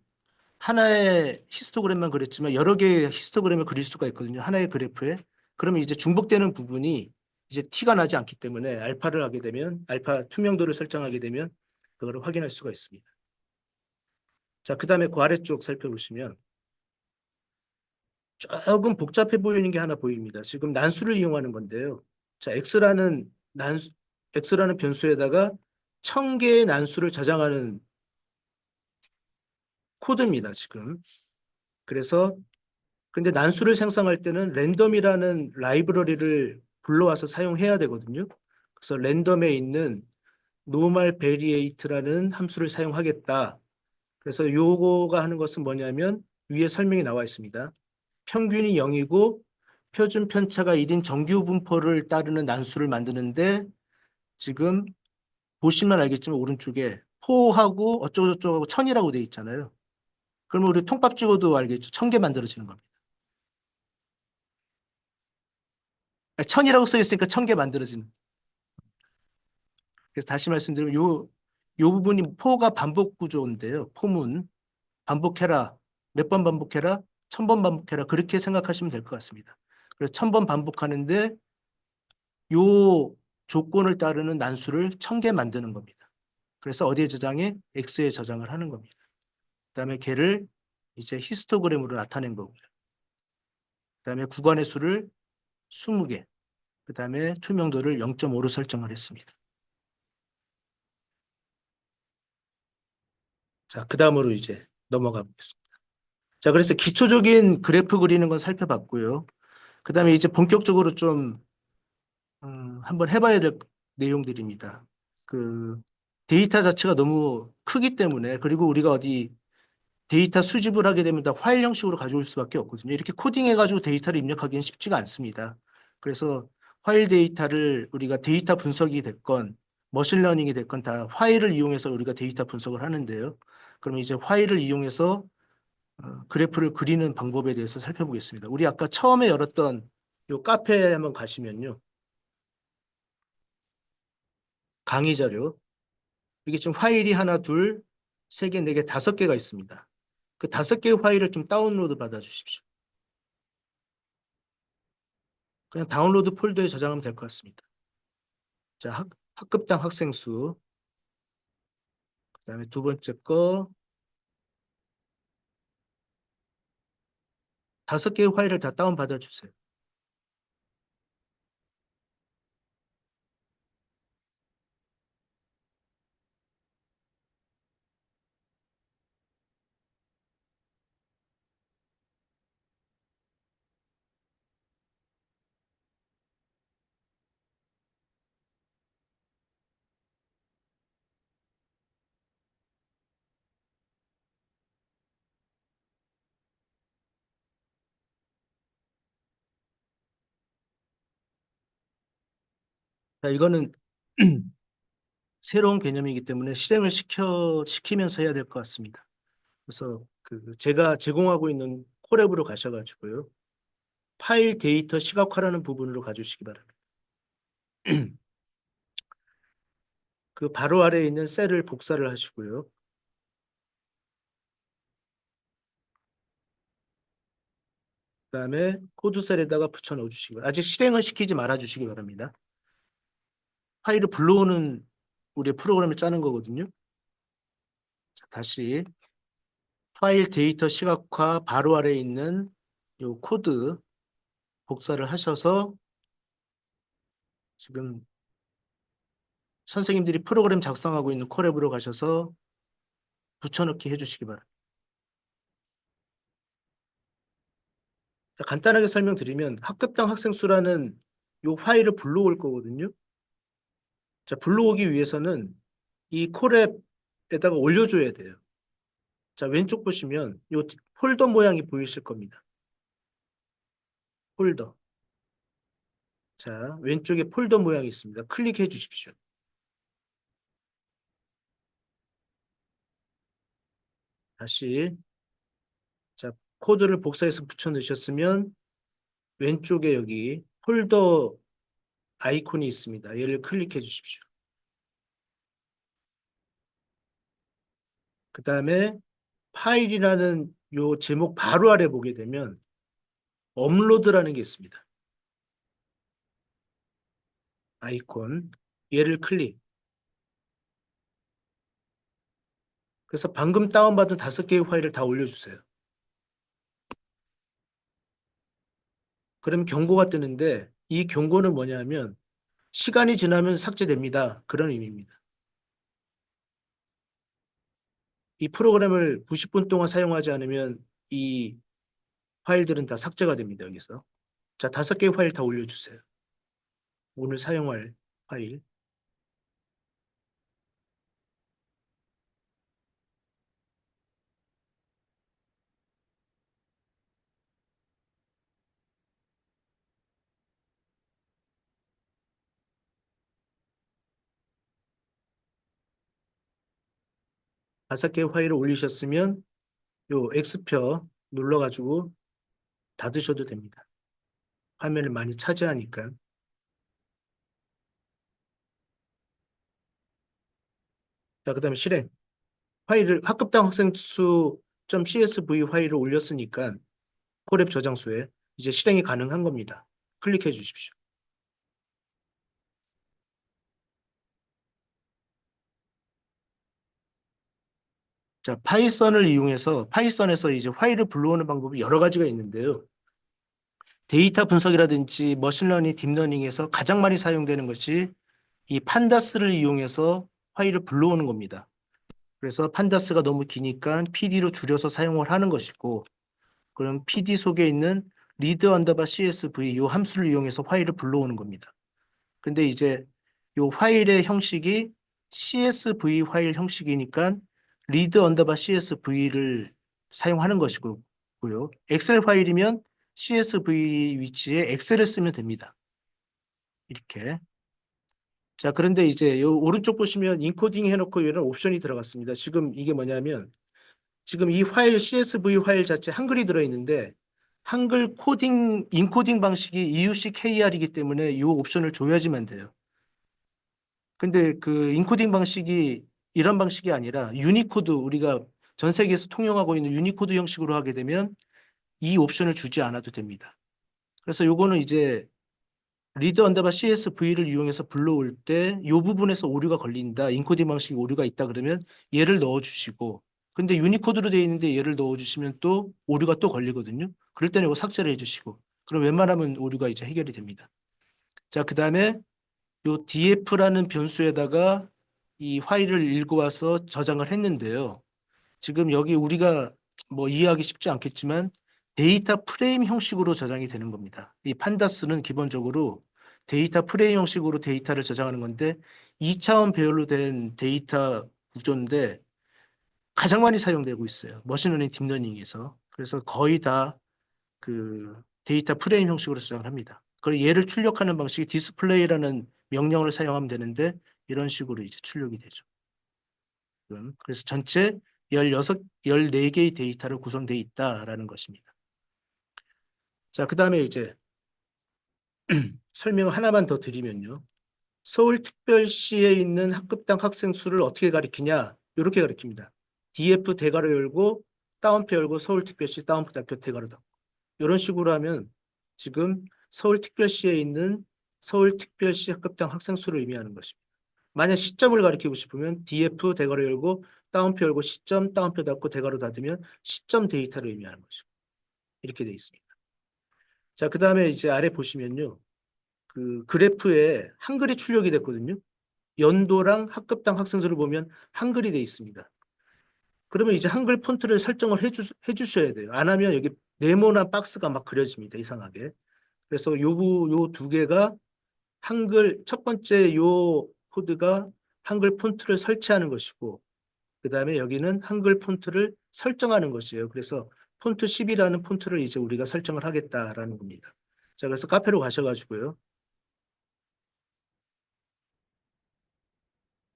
하나의 히스토그램만 그렸지만 여러 개의 히스토그램을 그릴 수가 있거든요. 하나의 그래프에. 그러면 이제 중복되는 부분이 이제 티가 나지 않기 때문에 알파를 하게 되면 알파 투명도를 설정하게 되면 그거를 확인할 수가 있습니다. 자, 그다음에 그 아래쪽 살펴보시면 조금 복잡해 보이는 게 하나 보입니다. 지금 난수를 이용하는 건데요. 자, x라는 변수에다가 1000개의 난수를 저장하는 코드입니다, 지금. 그래서 근데 난수를 생성할 때는 랜덤이라는 라이브러리를 불러와서 사용해야 되거든요. 그래서 랜덤에 있는 normal variate라는 함수를 사용하겠다. 그래서 요거가 하는 것은 뭐냐면 위에 설명이 나와 있습니다. 평균이 0이고 표준 편차가 1인 정규 분포를 따르는 난수를 만드는데 지금 보시면 알겠지만 오른쪽에 포하고 어쩌고저쩌고 천이라고 돼 있잖아요. 그러면 우리 통밥 찍어도 알겠죠. 1000개 만들어지는 겁니다. 아니, 천이라고 써 있으니까 1000개 만들어지는. 그래서 다시 말씀드리면 요 부분이 포가 반복 구조인데요. 포문. 반복해라. 몇 번 반복해라? 1000번 반복해라. 그렇게 생각하시면 될 것 같습니다. 그래서 1000번 반복하는데 요 조건을 따르는 난수를 1000개 만드는 겁니다. 그래서 어디에 저장해? X에 저장을 하는 겁니다. 그다음에 걔를 이제 히스토그램으로 나타낸 거고요. 그다음에 구간의 수를 20개, 그다음에 투명도를 0.5로 설정을 했습니다. 자, 그다음으로 이제 넘어가 보겠습니다. 자, 그래서 기초적인 그래프 그리는 건 살펴봤고요. 그다음에 이제 본격적으로 좀 한번 해봐야 될 내용들입니다. 그 데이터 자체가 너무 크기 때문에, 그리고 우리가 어디 데이터 수집을 하게 되면 다 파일 형식으로 가져올 수밖에 없거든요. 이렇게 코딩해가지고 데이터를 입력하기는 쉽지가 않습니다. 그래서 파일 데이터를 우리가 데이터 분석이 됐건 머신러닝이 됐건 다 파일을 이용해서 우리가 데이터 분석을 하는데요. 그럼 이제 파일을 이용해서 그래프를 그리는 방법에 대해서 살펴보겠습니다. 우리 아까 처음에 열었던 요 카페에 한번 가시면요. 강의 자료. 이게 지금 파일이 하나, 둘, 세 개, 네 개, 5개가 있습니다. 그 5개의 파일을 좀 다운로드 받아 주십시오. 그냥 다운로드 폴더에 저장하면 될 것 같습니다. 자, 학급당 학생 수. 그다음에 두 번째 거 5개의 파일을 다 다운 받아 주세요. 자, 이거는 새로운 개념이기 때문에 실행을 시키면서 해야 될 것 같습니다. 그래서 그 제가 제공하고 있는 콜앱으로 가셔가지고요. 파일 데이터 시각화라는 부분으로 가주시기 바랍니다. 그 바로 아래에 있는 셀을 복사를 하시고요. 그다음에 코드 셀에다가 붙여 넣어 주시기 바랍니다. 아직 실행을 시키지 말아 주시기 바랍니다. 파일을 불러오는 우리 프로그램을 짜는 거거든요. 자, 다시 파일 데이터 시각화 바로 아래에 있는 요 코드 복사를 하셔서 지금 선생님들이 프로그램 작성하고 있는 콜앱으로 가셔서 붙여넣기 해주시기 바랍니다. 자, 간단하게 설명드리면 학급당 학생 수라는 요 파일을 불러올 거거든요. 자, 불러오기 위해서는 이 콜앱에다가 올려줘야 돼요. 자, 왼쪽 보시면 요 폴더 모양이 보이실 겁니다. 폴더. 자, 왼쪽에 폴더 모양이 있습니다. 클릭해 주십시오. 다시 자, 코드를 복사해서 붙여 넣으셨으면 왼쪽에 여기 폴더 아이콘이 있습니다. 얘를 클릭해 주십시오. 그 다음에 파일이라는 요 제목 바로 아래 보게 되면 업로드라는 게 있습니다. 아이콘. 얘를 클릭. 그래서 방금 다운받은 5개의 파일을 다 올려주세요. 그럼 경고가 뜨는데 이 경고는 뭐냐면 시간이 지나면 삭제됩니다. 그런 의미입니다. 이 프로그램을 90분 동안 사용하지 않으면 이 파일들은 다 삭제가 됩니다. 여기서. 자, 5개의 파일 다 올려주세요. 오늘 사용할 파일. 5개 파일을 올리셨으면 요 X표 눌러가지고 닫으셔도 됩니다. 화면을 많이 차지하니까. 자, 그다음에 실행. 파일을 학급당 학생 수 .csv 파일을 올렸으니까 콜앱 저장소에 이제 실행이 가능한 겁니다. 클릭해 주십시오. 자, 파이썬을 이용해서 파이썬에서 이제 파일을 불러오는 방법이 여러 가지가 있는데요. 데이터 분석이라든지 머신러닝, 딥러닝에서 가장 많이 사용되는 것이 이 판다스를 이용해서 파일을 불러오는 겁니다. 그래서 판다스가 너무 기니까 PD로 줄여서 사용을 하는 것이고, 그럼 PD 속에 있는 리드 언더바 CSV 이 함수를 이용해서 파일을 불러오는 겁니다. 근데 이제 이 파일의 형식이 CSV 파일 형식이니까 리드 언더바 CSV를 사용하는 것이고요. 엑셀 파일이면 CSV 위치에 엑셀을 쓰면 됩니다. 이렇게. 자, 그런데 이제 요 오른쪽 보시면 인코딩 해놓고 이런 옵션이 들어갔습니다. 지금 이게 뭐냐면 지금 이 파일 CSV 파일 자체 한글이 들어있는데 한글 코딩 인코딩 방식이 EUC-KR이기 때문에 이 옵션을 줘야지만 돼요. 근데 그 인코딩 방식이 이런 방식이 아니라 유니코드 우리가 전 세계에서 통용하고 있는 유니코드 형식으로 하게 되면 이 옵션을 주지 않아도 됩니다. 그래서 요거는 이제 리드 언더바 CSV를 이용해서 불러올 때 이 부분에서 오류가 걸린다. 인코딩 방식이 오류가 있다 그러면 얘를 넣어주시고 근데 유니코드로 되어 있는데 얘를 넣어주시면 또 오류가 또 걸리거든요. 그럴 때는 이거 삭제를 해주시고 그럼 웬만하면 오류가 이제 해결이 됩니다. 자, 그 다음에 요 df라는 변수에다가 이 파일을 읽어와서 저장을 했는데요. 지금 여기 우리가 뭐 이해하기 쉽지 않겠지만 데이터 프레임 형식으로 저장이 되는 겁니다. 이 판다스는 기본적으로 데이터 프레임 형식으로 데이터를 저장하는 건데 2차원 배열로 된 데이터 구조인데 가장 많이 사용되고 있어요. 머신러닝 딥러닝에서. 그래서 거의 다 그 데이터 프레임 형식으로 저장을 합니다. 그리고 얘를 출력하는 방식이 디스플레이라는 명령어를 사용하면 되는데 이런 식으로 이제 출력이 되죠. 그래서 전체 14개의 데이터로 구성되어 있다라는 것입니다. 자, 그 다음에 이제 설명 하나만 더 드리면요. 서울특별시에 있는 학급당 학생 수를 어떻게 가리키냐? 이렇게 가리킵니다. DF 대괄호 열고 따옴표 열고 서울특별시 따옴표 닫고 대괄호 닫고 이런 식으로 하면 지금 서울특별시에 있는 서울특별시 학급당 학생 수를 의미하는 것입니다. 만약 시점을 가리키고 싶으면 DF 대괄호 열고 따옴표 열고 시점 따옴표 닫고 대괄호 닫으면 시점 데이터를 의미하는 것이고 이렇게 되어 있습니다. 자, 그 다음에 이제 아래 보시면요. 그 그래프에 한글이 출력이 됐거든요. 연도랑 학급당 학생 수를 보면 한글이 되어 있습니다. 그러면 이제 한글 폰트를 설정을 해주셔야 돼요. 안 하면 여기 네모난 박스가 막 그려집니다. 이상하게. 그래서 요 두 개가 한글 첫 번째 요 코드가 한글 폰트를 설치하는 것이고 그 다음에 여기는 한글 폰트를 설정하는 것이에요. 그래서 폰트 10이라는 폰트를 이제 우리가 설정을 하겠다라는 겁니다. 자, 그래서 카페로 가셔가지고요.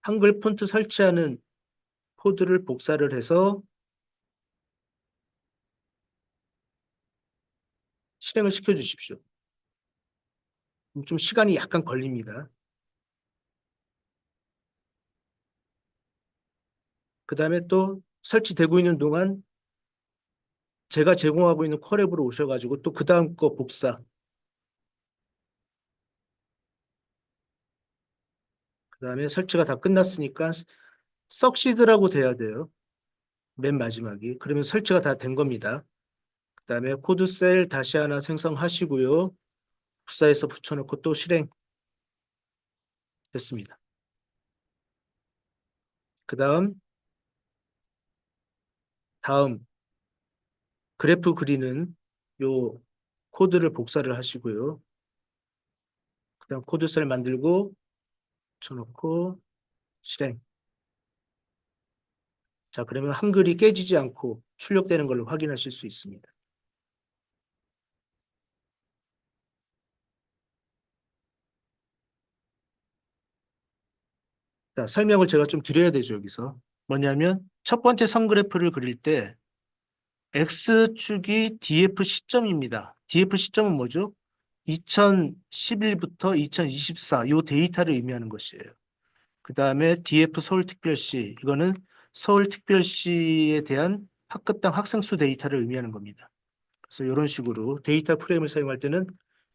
한글 폰트 설치하는 코드를 복사를 해서 실행을 시켜 주십시오. 좀 시간이 약간 걸립니다. 그 다음에 또 설치되고 있는 동안 제가 제공하고 있는 콜앱으로 오셔가지고 또 그 다음 거 복사. 그 다음에 설치가 다 끝났으니까 석시드라고 돼야 돼요. 맨 마지막이. 그러면 설치가 다 된 겁니다. 그 다음에 코드 셀 다시 하나 생성하시고요. 복사해서 붙여놓고 또 실행 됐습니다. 그 다음 그래프 그리는 요 코드를 복사를 하시고요. 그 다음 코드 셀 만들고 붙여놓고 실행. 자, 그러면 한글이 깨지지 않고 출력되는 걸로 확인하실 수 있습니다. 자, 설명을 제가 좀 드려야 되죠, 여기서. 뭐냐면 첫 번째 선그래프를 그릴 때 X축이 DF 시점입니다. DF 시점은 뭐죠? 2011부터 2024 요 데이터를 의미하는 것이에요. 그 다음에 DF 서울특별시 이거는 서울특별시에 대한 학급당 학생 수 데이터를 의미하는 겁니다. 그래서 이런 식으로 데이터 프레임을 사용할 때는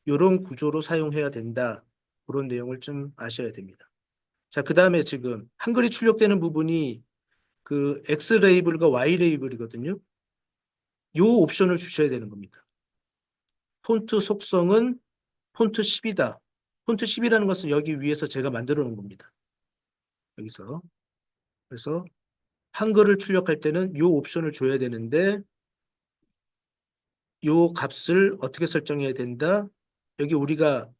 이런 구조로 사용해야 된다. 그런 내용을 좀 아셔야 됩니다. 자, 그 다음에 지금 한글이 출력되는 부분이 그 X 레이블과 Y 레이블이거든요. 요 옵션을 주셔야 되는 겁니다. 폰트 속성은 폰트 10이다. 폰트 10이라는 것은 여기 위에서 제가 만들어 놓은 겁니다. 여기서. 그래서 한글을 출력할 때는 요 옵션을 줘야 되는데 요 값을 어떻게 설정해야 된다? 여기 우리가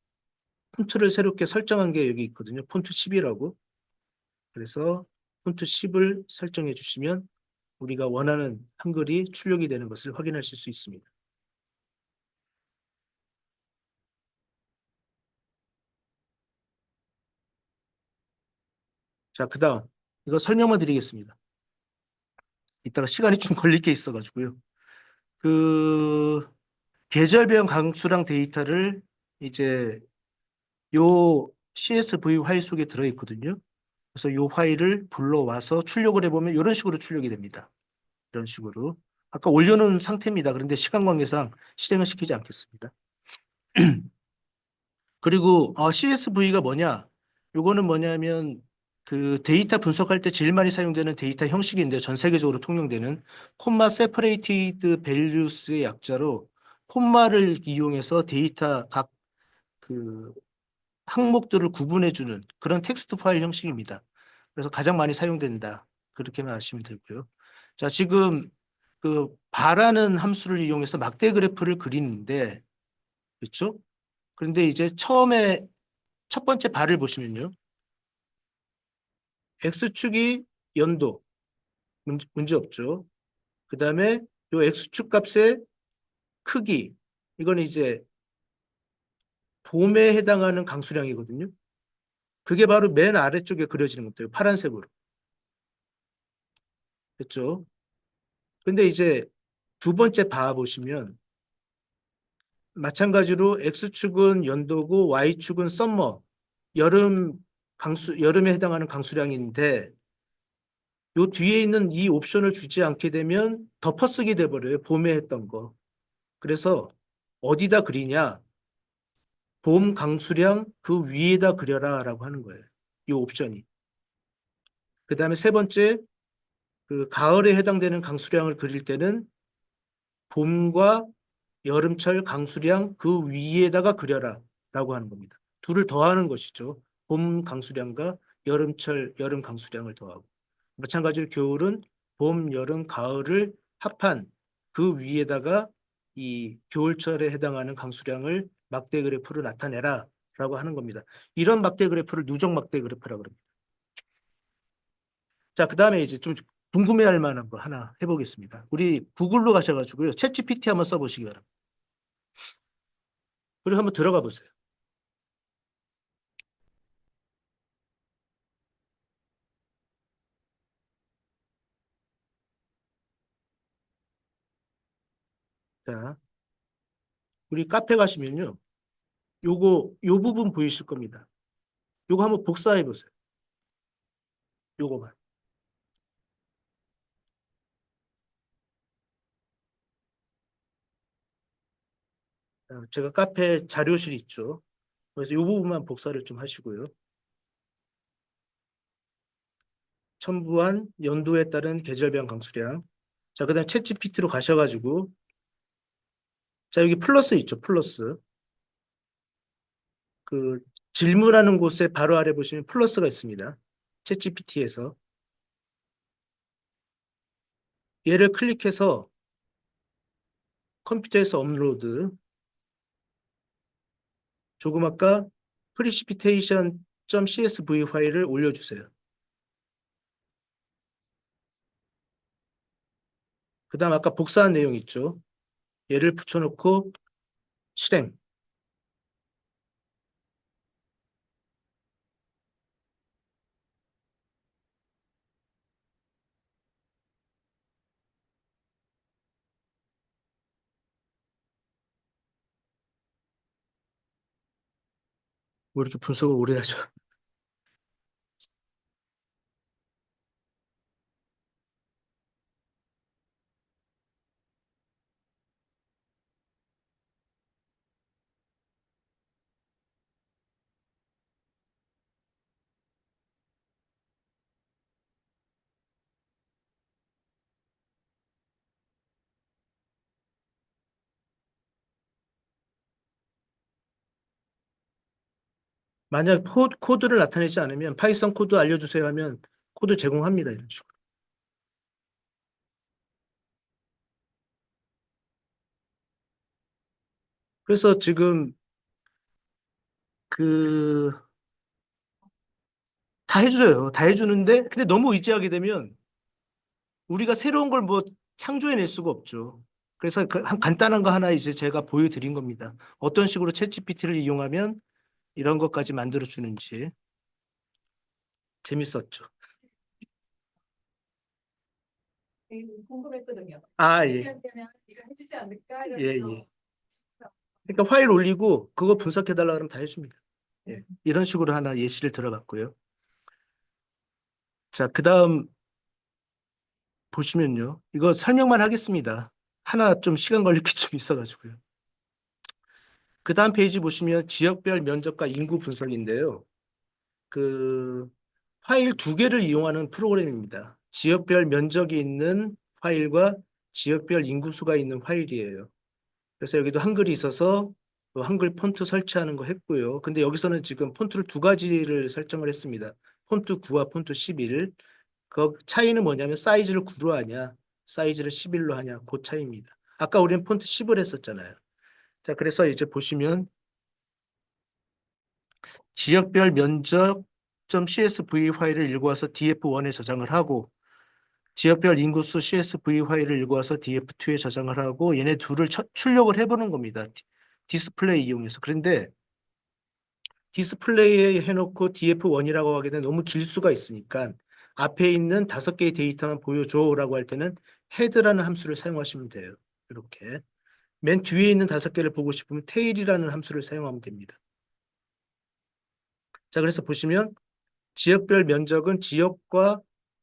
폰트를 새롭게 설정한 게 여기 있거든요. 폰트 10이라고. 그래서 폰트 10을 설정해 주시면 우리가 원하는 한글이 출력이 되는 것을 확인하실 수 있습니다. 자, 그 다음 이거 설명만 드리겠습니다. 이따가 시간이 좀 걸릴 게 있어가지고요. 그 계절별 강수량 데이터를 이제 요 CSV 파일 속에 들어있거든요. 그래서 요 파일을 불러와서 출력을 해보면 이런 식으로 출력이 됩니다. 이런 식으로. 아까 올려놓은 상태입니다. 그런데 시간 관계상 실행을 시키지 않겠습니다. 그리고 CSV가 뭐냐? 요거는 뭐냐면 그 데이터 분석할 때 제일 많이 사용되는 데이터 형식인데 전 세계적으로 통용되는 콤마 세퍼레이티드 밸류스의 약자로 콤마를 이용해서 데이터 각 그 항목들을 구분해 주는 그런 텍스트 파일 형식입니다. 그래서 가장 많이 사용된다. 그렇게만 아시면 되고요. 자, 지금 그 바라는 함수를 이용해서 막대 그래프를 그리는데 그렇죠? 그런데 이제 처음에 첫 번째 발을 보시면요. X축이 연도, 문제 없죠. 그 다음에 요 X축 값의 크기, 이거는 이제 봄에 해당하는 강수량이거든요. 그게 바로 맨 아래쪽에 그려지는 겁니다. 파란색으로. 됐죠? 근데 이제 두 번째 바 보시면 마찬가지로 X축은 연도고 Y축은 썸머, 여름에 해당하는 강수량인데 요 뒤에 있는 이 옵션을 주지 않게 되면 덮어쓰기 돼버려요. 봄에 했던 거. 그래서 어디다 그리냐? 봄 강수량 그 위에다 그려라 라고 하는 거예요. 이 옵션이. 그 다음에 세 번째, 그 가을에 해당되는 강수량을 그릴 때는 봄과 여름철 강수량 그 위에다가 그려라 라고 하는 겁니다. 둘을 더하는 것이죠. 봄 강수량과 여름철 여름 강수량을 더하고. 마찬가지로 겨울은 봄, 여름, 가을을 합한 그 위에다가 이 겨울철에 해당하는 강수량을 막대 그래프로 나타내라 라고 하는 겁니다. 이런 막대 그래프를 누적 막대 그래프라고 합니다. 자, 그 다음에 이제 좀 궁금해할 만한 거 하나 해보겠습니다. 우리 구글로 가셔가지고요. 챗GPT 한번 써보시기 바랍니다. 그리고 한번 들어가 보세요. 자, 우리 카페 가시면요. 요 부분 보이실 겁니다. 요거 한번 복사해 보세요. 요거만. 제가 카페 자료실 있죠. 그래서 요 부분만 복사를 좀 하시고요. 첨부한 연도에 따른 계절별 강수량. 자, 그다음 챗GPT로 가셔가지고 자, 여기 플러스 있죠. 플러스. 그 질문하는 곳에 바로 아래 보시면 플러스가 있습니다. 챗GPT에서 얘를 클릭해서 컴퓨터에서 업로드 조그맣까 precipitation.csv 파일을 올려주세요. 그 다음 아까 복사한 내용 있죠. 얘를 붙여놓고 실행. 뭐 이렇게 분석을 오래 하죠? 만약 코드를 나타내지 않으면 파이썬 코드 알려주세요 하면 코드 제공합니다. 이런 식으로. 그래서 지금 그 다 해줘요. 다 해주는데 근데 너무 의지하게 되면 우리가 새로운 걸 뭐 창조해낼 수가 없죠. 그래서 한 간단한 거 하나 이제 제가 보여드린 겁니다. 어떤 식으로 챗GPT를 이용하면 이런 것까지 만들어 주는지 재밌었죠. 궁금했거든요. 아, 예. 한테는 이거 해주지 않을까? 예, 예. 그러니까 파일 올리고 그거 분석해 달라 그러면 다 해줍니다. 예. 이런 식으로 하나 예시를 들어봤고요. 자, 그다음 보시면요. 이거 설명만 하겠습니다. 하나 좀 시간 걸릴 게 좀 있어가지고요. 그다음 페이지 보시면 지역별 면적과 인구 분석인데요. 그 파일 두 개를 이용하는 프로그램입니다. 지역별 면적이 있는 파일과 지역별 인구수가 있는 파일이에요. 그래서 여기도 한글이 있어서 또 한글 폰트 설치하는 거 했고요. 근데 여기서는 지금 폰트를 두 가지를 설정을 했습니다. 폰트 9와 폰트 11. 그 차이는 뭐냐면 사이즈를 9로 하냐, 사이즈를 11로 하냐, 그 차이입니다. 아까 우리는 폰트 10을 했었잖아요. 자, 그래서 이제 보시면 지역별 면적 .csv 파일을 읽어와서 df1에 저장을 하고 지역별 인구수 CSV 파일을 읽어와서 df2에 저장을 하고 얘네 둘을 출력을 해보는 겁니다. 디스플레이 이용해서. 그런데 디스플레이에 해놓고 df1이라고 하게 되면 너무 길 수가 있으니까 앞에 있는 5개의 데이터만 보여줘라고 할 때는 헤드라는 함수를 사용하시면 돼요. 이렇게. 맨 뒤에 있는 5개를 보고 싶으면 테일이라는 함수를 사용하면 됩니다. 자, 그래서 보시면 지역별 면적은 지역과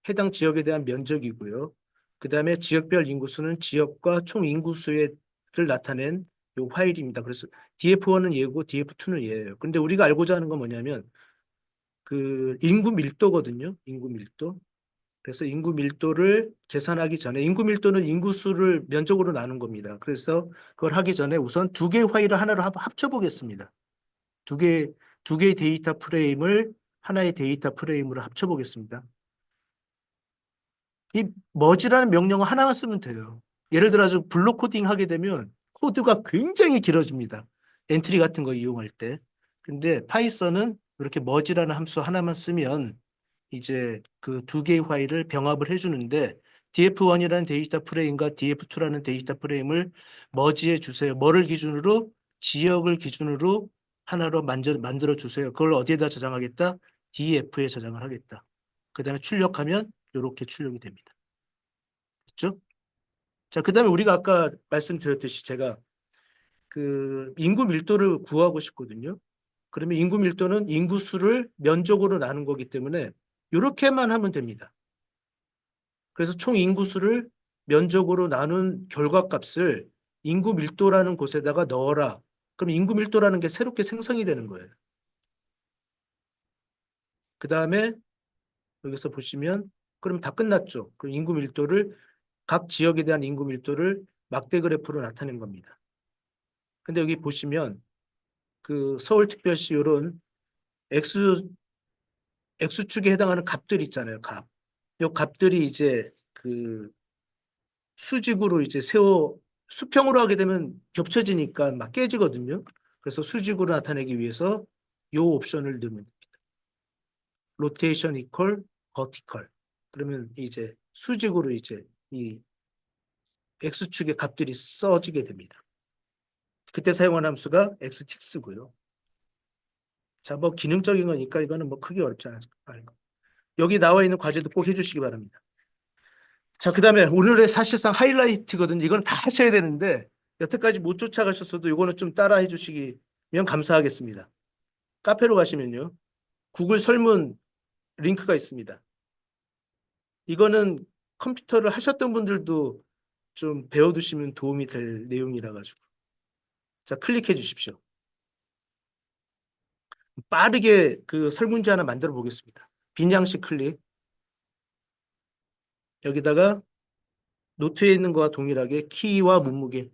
해당 지역에 대한 면적이고요. 그 다음에 지역별 인구수는 지역과 총 인구수를 나타낸 요 파일입니다. 그래서 df1은 얘고 df2는 얘예요. 근데 우리가 알고자 하는 건 뭐냐면 그 인구 밀도거든요. 인구 밀도. 그래서 인구 밀도를 계산하기 전에 인구 밀도는 인구수를 면적으로 나눈 겁니다. 그래서 그걸 하기 전에 우선 두 개의 파일을 하나로 합쳐 보겠습니다. 두 개, 두 개의 데이터 프레임을 하나의 데이터 프레임으로 합쳐 보겠습니다. 이 머지라는 명령어 하나만 쓰면 돼요. 예를 들어서 블록 코딩 하게 되면 코드가 굉장히 길어집니다. 엔트리 같은 거 이용할 때. 근데 파이썬은 이렇게 머지라는 함수 하나만 쓰면 이제 그 두 개의 파일을 병합을 해주는데 df1이라는 데이터 프레임과 df2라는 데이터 프레임을 머지해 주세요. 뭐를 기준으로? 지역을 기준으로 하나로 만들어 주세요. 그걸 어디에다 저장하겠다? df에 저장을 하겠다. 그 다음에 출력하면 이렇게 출력이 됩니다. 됐죠? 자, 그 다음에 우리가 아까 말씀드렸듯이 제가 그 인구 밀도를 구하고 싶거든요. 그러면 인구 밀도는 인구수를 면적으로 나눈 거기 때문에 이렇게만 하면 됩니다. 그래서 총 인구수를 면적으로 나눈 결과값을 인구 밀도라는 곳에다가 넣어라. 그럼 인구 밀도라는 게 새롭게 생성이 되는 거예요. 그 다음에 여기서 보시면 그럼 다 끝났죠. 그럼 인구 밀도를 각 지역에 대한 인구 밀도를 막대 그래프로 나타낸 겁니다. 근데 여기 보시면 그 서울특별시 이런 X, X축에 해당하는 값들 있잖아요. 값. 이 값들이 이제 그 수직으로 이제 수평으로 하게 되면 겹쳐지니까 막 깨지거든요. 그래서 수직으로 나타내기 위해서 이 옵션을 넣으면 로테이션 이퀄 버티컬. 그러면 이제 수직으로 이제 이 X축의 값들이 써지게 됩니다. 그때 사용한 함수가 xtix고요. 자, 뭐 기능적인 거니까 이거는 뭐 크게 어렵지 않을 거예요. 여기 나와 있는 과제도 꼭 해주시기 바랍니다. 자, 그 다음에 오늘의 사실상 하이라이트거든요. 이거는 다 하셔야 되는데 여태까지 못 쫓아가셨어도 이거는 좀 따라 해주시면 감사하겠습니다. 카페로 가시면요. 구글 설문 링크가 있습니다. 이거는 컴퓨터를 하셨던 분들도 좀 배워두시면 도움이 될 내용이라 가지고. 자, 클릭해 주십시오. 빠르게 그 설문지 하나 만들어 보겠습니다. 빈양식 클릭. 여기다가 노트에 있는 거와 동일하게 키와 몸무게.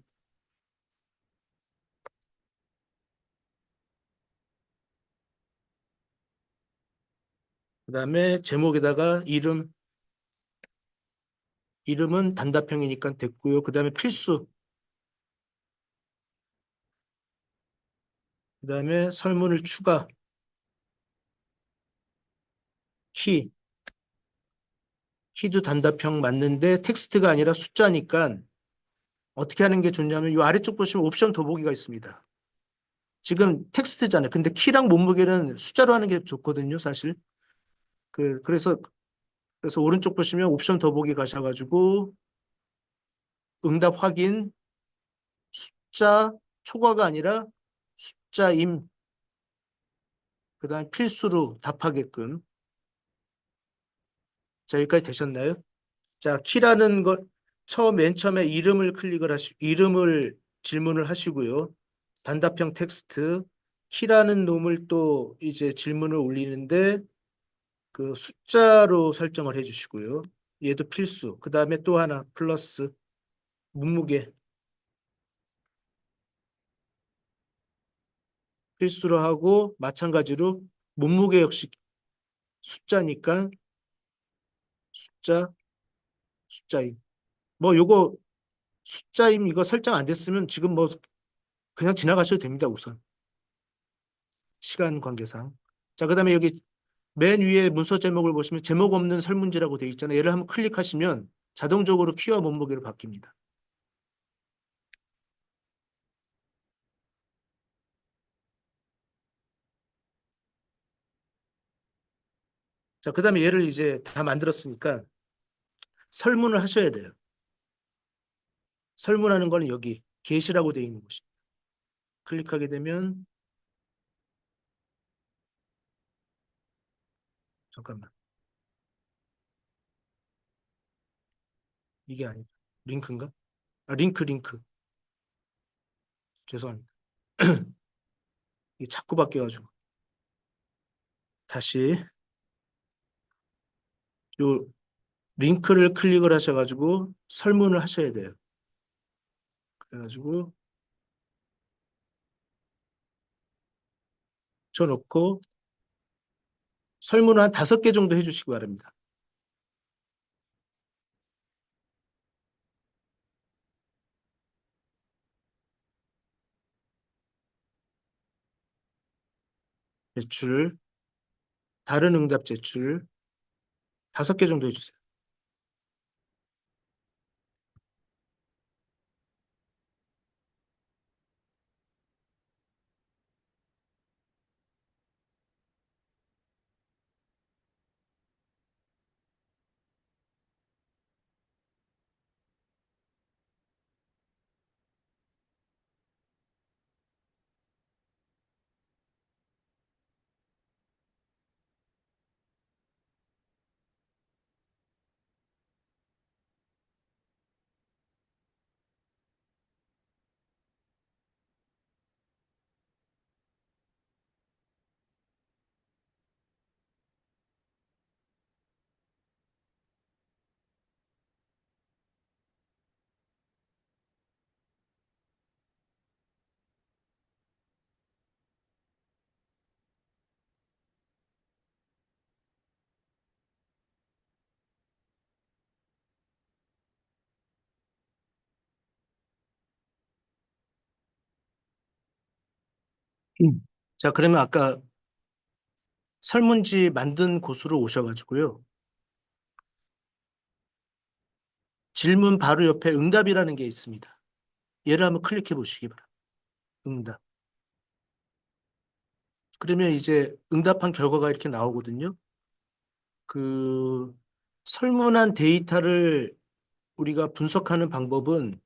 그다음에 제목에다가 이름은 단답형이니까 됐고요. 그다음에 필수. 그다음에 설문을 추가. 키. 키도 단답형 맞는데 텍스트가 아니라 숫자니까 어떻게 하는 게 좋냐면 이 아래쪽 보시면 옵션 더보기가 있습니다. 지금 텍스트잖아요. 근데 키랑 몸무게는 숫자로 하는 게 좋거든요, 사실. 그래서 오른쪽 보시면 옵션 더보기 가셔가지고 응답 확인, 숫자, 초과가 아니라 숫자임, 그다음에 필수로 답하게끔. 자, 여기까지 되셨나요? 자, 키라는 것, 맨 처음에 이름을 질문을 하시고요. 단답형 텍스트, 키라는 놈을 또 이제 질문을 올리는데 그 숫자로 설정을 해주시고요. 얘도 필수. 그 다음에 또 하나 플러스 몸무게 필수로 하고 마찬가지로 몸무게 역시 숫자니까 숫자, 숫자임. 뭐 요거 숫자임 이거 설정 안 됐으면 지금 뭐 그냥 지나가셔도 됩니다. 우선 시간 관계상. 자, 그다음에 여기 맨 위에 문서 제목을 보시면 제목 없는 설문지라고 되어 있잖아요. 얘를 한번 클릭하시면 자동적으로 키와 몸무게로 바뀝니다. 자, 그다음에 얘를 이제 다 만들었으니까 설문을 하셔야 돼요. 설문하는 거는 여기 게시라고 되어 있는 곳입니다. 클릭하게 되면 잠깐만 이게 아니다. 링크인가? 아, 링크 죄송합니다. 이게 자꾸 바뀌어가지고 다시 요 링크를 클릭을 하셔가지고 설문을 하셔야 돼요. 그래가지고 붙여놓고 설문을 한 5개 정도 해주시기 바랍니다. 제출, 다른 응답 제출 5개 정도 해주세요. 자, 그러면 아까 설문지 만든 곳으로 오셔가지고요. 질문 바로 옆에 응답이라는 게 있습니다. 얘를 한번 클릭해 보시기 바랍니다. 응답. 그러면 이제 응답한 결과가 이렇게 나오거든요. 그 설문한 데이터를 우리가 분석하는 방법은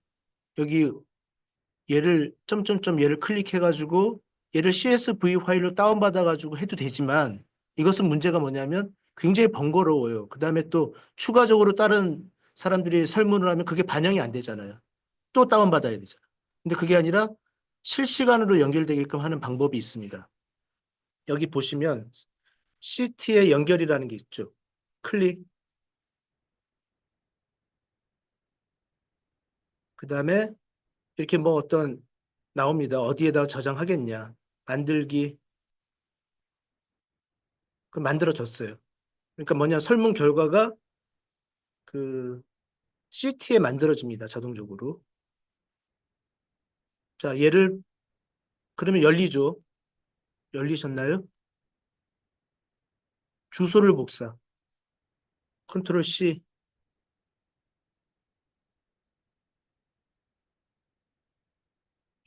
여기 얘를 점점점 얘를 클릭해 가지고 얘를 CSV 파일로 다운받아가지고 해도 되지만 이것은 문제가 뭐냐면 굉장히 번거로워요. 그 다음에 또 추가적으로 다른 사람들이 설문을 하면 그게 반영이 안 되잖아요. 또 다운받아야 되잖아요. 근데 그게 아니라 실시간으로 연결되게끔 하는 방법이 있습니다. 여기 보시면 시트의 연결이라는 게 있죠. 클릭. 그 다음에 이렇게 뭐 어떤 나옵니다. 어디에다 저장하겠냐. 만들기. 그 만들어졌어요. 그러니까 뭐냐. 설문 결과가 그 CT에 만들어집니다. 자동적으로. 자, 얘를 그러면 열리죠. 열리셨나요? 주소를 복사. 컨트롤 C.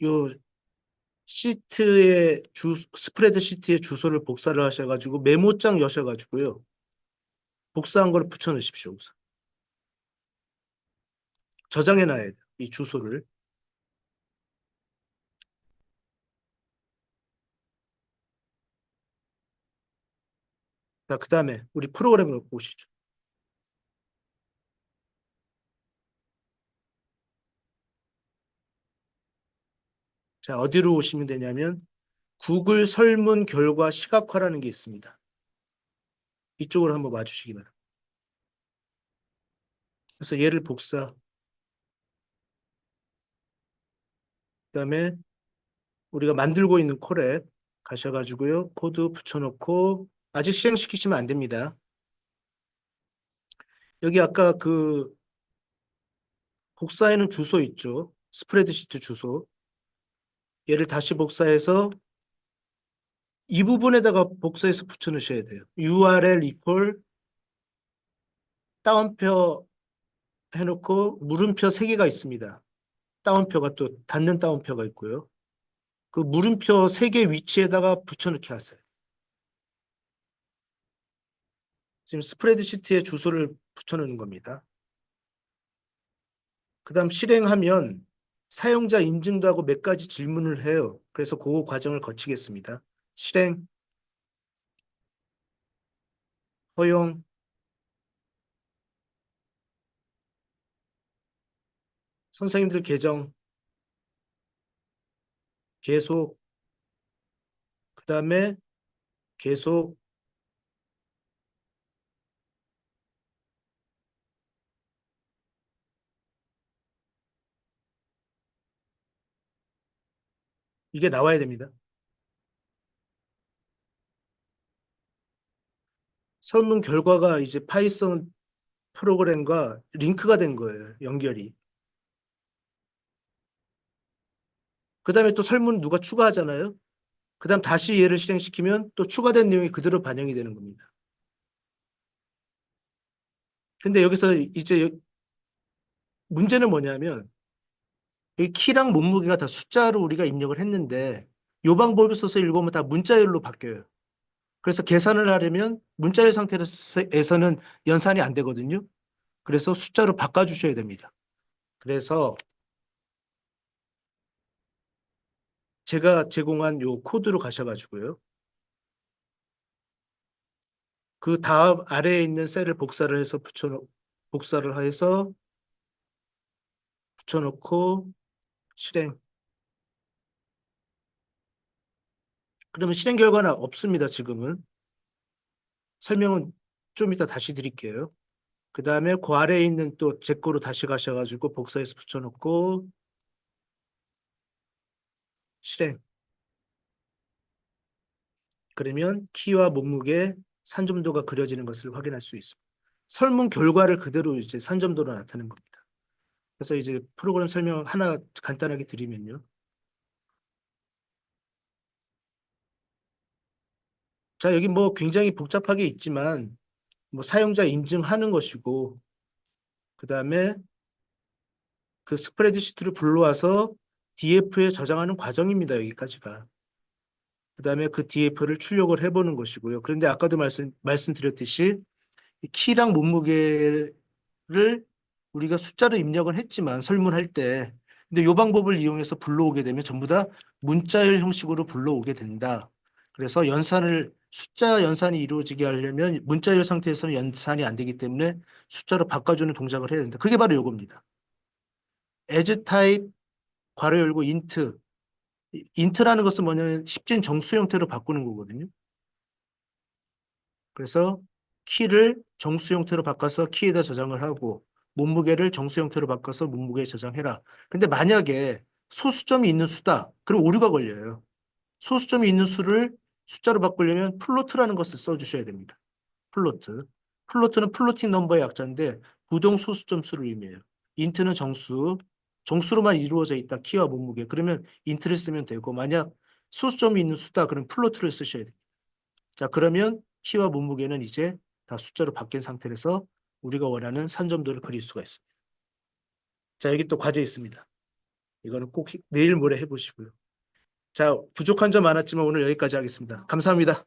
요 시트의 스프레드 시트의 주소를 복사를 하셔가지고 메모장 여셔가지고요. 복사한 걸 붙여 넣으십시오. 우선. 저장해 놔야 돼요. 이 주소를. 자, 그 다음에 우리 프로그램을 보시죠. 자, 어디로 오시면 되냐면 구글 설문 결과 시각화라는 게 있습니다. 이쪽으로 한번 와주시기 바랍니다. 그래서 얘를 복사. 그다음에 우리가 만들고 있는 콜에 가셔가지고요. 코드 붙여놓고 아직 실행시키시면 안 됩니다. 여기 아까 그 복사해놓은 주소 있죠. 스프레드시트 주소. 얘를 다시 복사해서 이 부분에다가 복사해서 붙여넣으셔야 돼요. URL equal 다운표 해놓고 물음표 3개가 있습니다. 다운표가 또 닫는 다운표가 있고요. 그 물음표 3개 위치에다가 붙여넣기 하세요. 지금 스프레드시트에 주소를 붙여넣는 겁니다. 그 다음 실행하면 사용자 인증도 하고 몇 가지 질문을 해요. 그래서 그 과정을 거치겠습니다. 실행, 허용, 선생님들 계정, 계속, 그 다음에 계속, 이게 나와야 됩니다. 설문 결과가 이제 파이썬 프로그램과 링크가 된 거예요. 연결이. 그 다음에 또 설문 누가 추가하잖아요. 그 다음 다시 얘를 실행시키면 또 추가된 내용이 그대로 반영이 되는 겁니다. 근데 여기서 이제 문제는 뭐냐면 이 키랑 몸무게가 다 숫자로 우리가 입력을 했는데 이 방법을 써서 읽으면 다 문자열로 바뀌어요. 그래서 계산을 하려면 문자열 상태에서는 연산이 안 되거든요. 그래서 숫자로 바꿔주셔야 됩니다. 그래서 제가 제공한 요 코드로 가셔가지고요. 그 다음 아래에 있는 셀을 복사를 해서 붙여놓고 실행. 그러면 실행 결과는 없습니다. 지금은. 설명은 좀 이따 다시 드릴게요. 그 다음에 그 아래에 있는 또 제 거로 다시 가셔가지고 복사해서 붙여놓고 실행. 그러면 키와 몸무게, 산점도가 그려지는 것을 확인할 수 있습니다. 설문 결과를 그대로 이제 산점도로 나타내는 겁니다. 그래서 이제 프로그램 설명 하나 간단하게 드리면요. 자, 여기 뭐 굉장히 복잡하게 있지만 뭐 사용자 인증하는 것이고 그 다음에 그 스프레드시트를 불러와서 DF에 저장하는 과정입니다. 여기까지가. 그 다음에 그 DF를 출력을 해보는 것이고요. 그런데 아까도 말씀드렸듯이 이 키랑 몸무게를 우리가 숫자로 입력을 했지만 설문할 때 근데 이 방법을 이용해서 불러오게 되면 전부 다 문자열 형식으로 불러오게 된다. 그래서 숫자 연산이 이루어지게 하려면 문자열 상태에서는 연산이 안 되기 때문에 숫자로 바꿔주는 동작을 해야 된다. 그게 바로 이겁니다. as type 괄호 열고 int. int라는 것은 뭐냐면 10진 정수 형태로 바꾸는 거거든요. 그래서 키를 정수 형태로 바꿔서 키에다 저장을 하고 몸무게를 정수 형태로 바꿔서 몸무게에 저장해라. 근데 만약에 소수점이 있는 수다. 그럼 오류가 걸려요. 소수점이 있는 수를 숫자로 바꾸려면 플로트라는 것을 써주셔야 됩니다. 플로트. 플로트는 플로팅 넘버의 약자인데 부동 소수점 수를 의미해요. 인트는 정수, 정수로만 이루어져 있다. 키와 몸무게. 그러면 인트를 쓰면 되고 만약 소수점이 있는 수다. 그럼 플로트를 쓰셔야 돼요. 자, 그러면 키와 몸무게는 이제 다 숫자로 바뀐 상태에서 우리가 원하는 산점도를 그릴 수가 있습니다. 자, 여기 또 과제 있습니다. 이거는 꼭 내일 모레 해보시고요. 자, 부족한 점 많았지만 오늘 여기까지 하겠습니다. 감사합니다.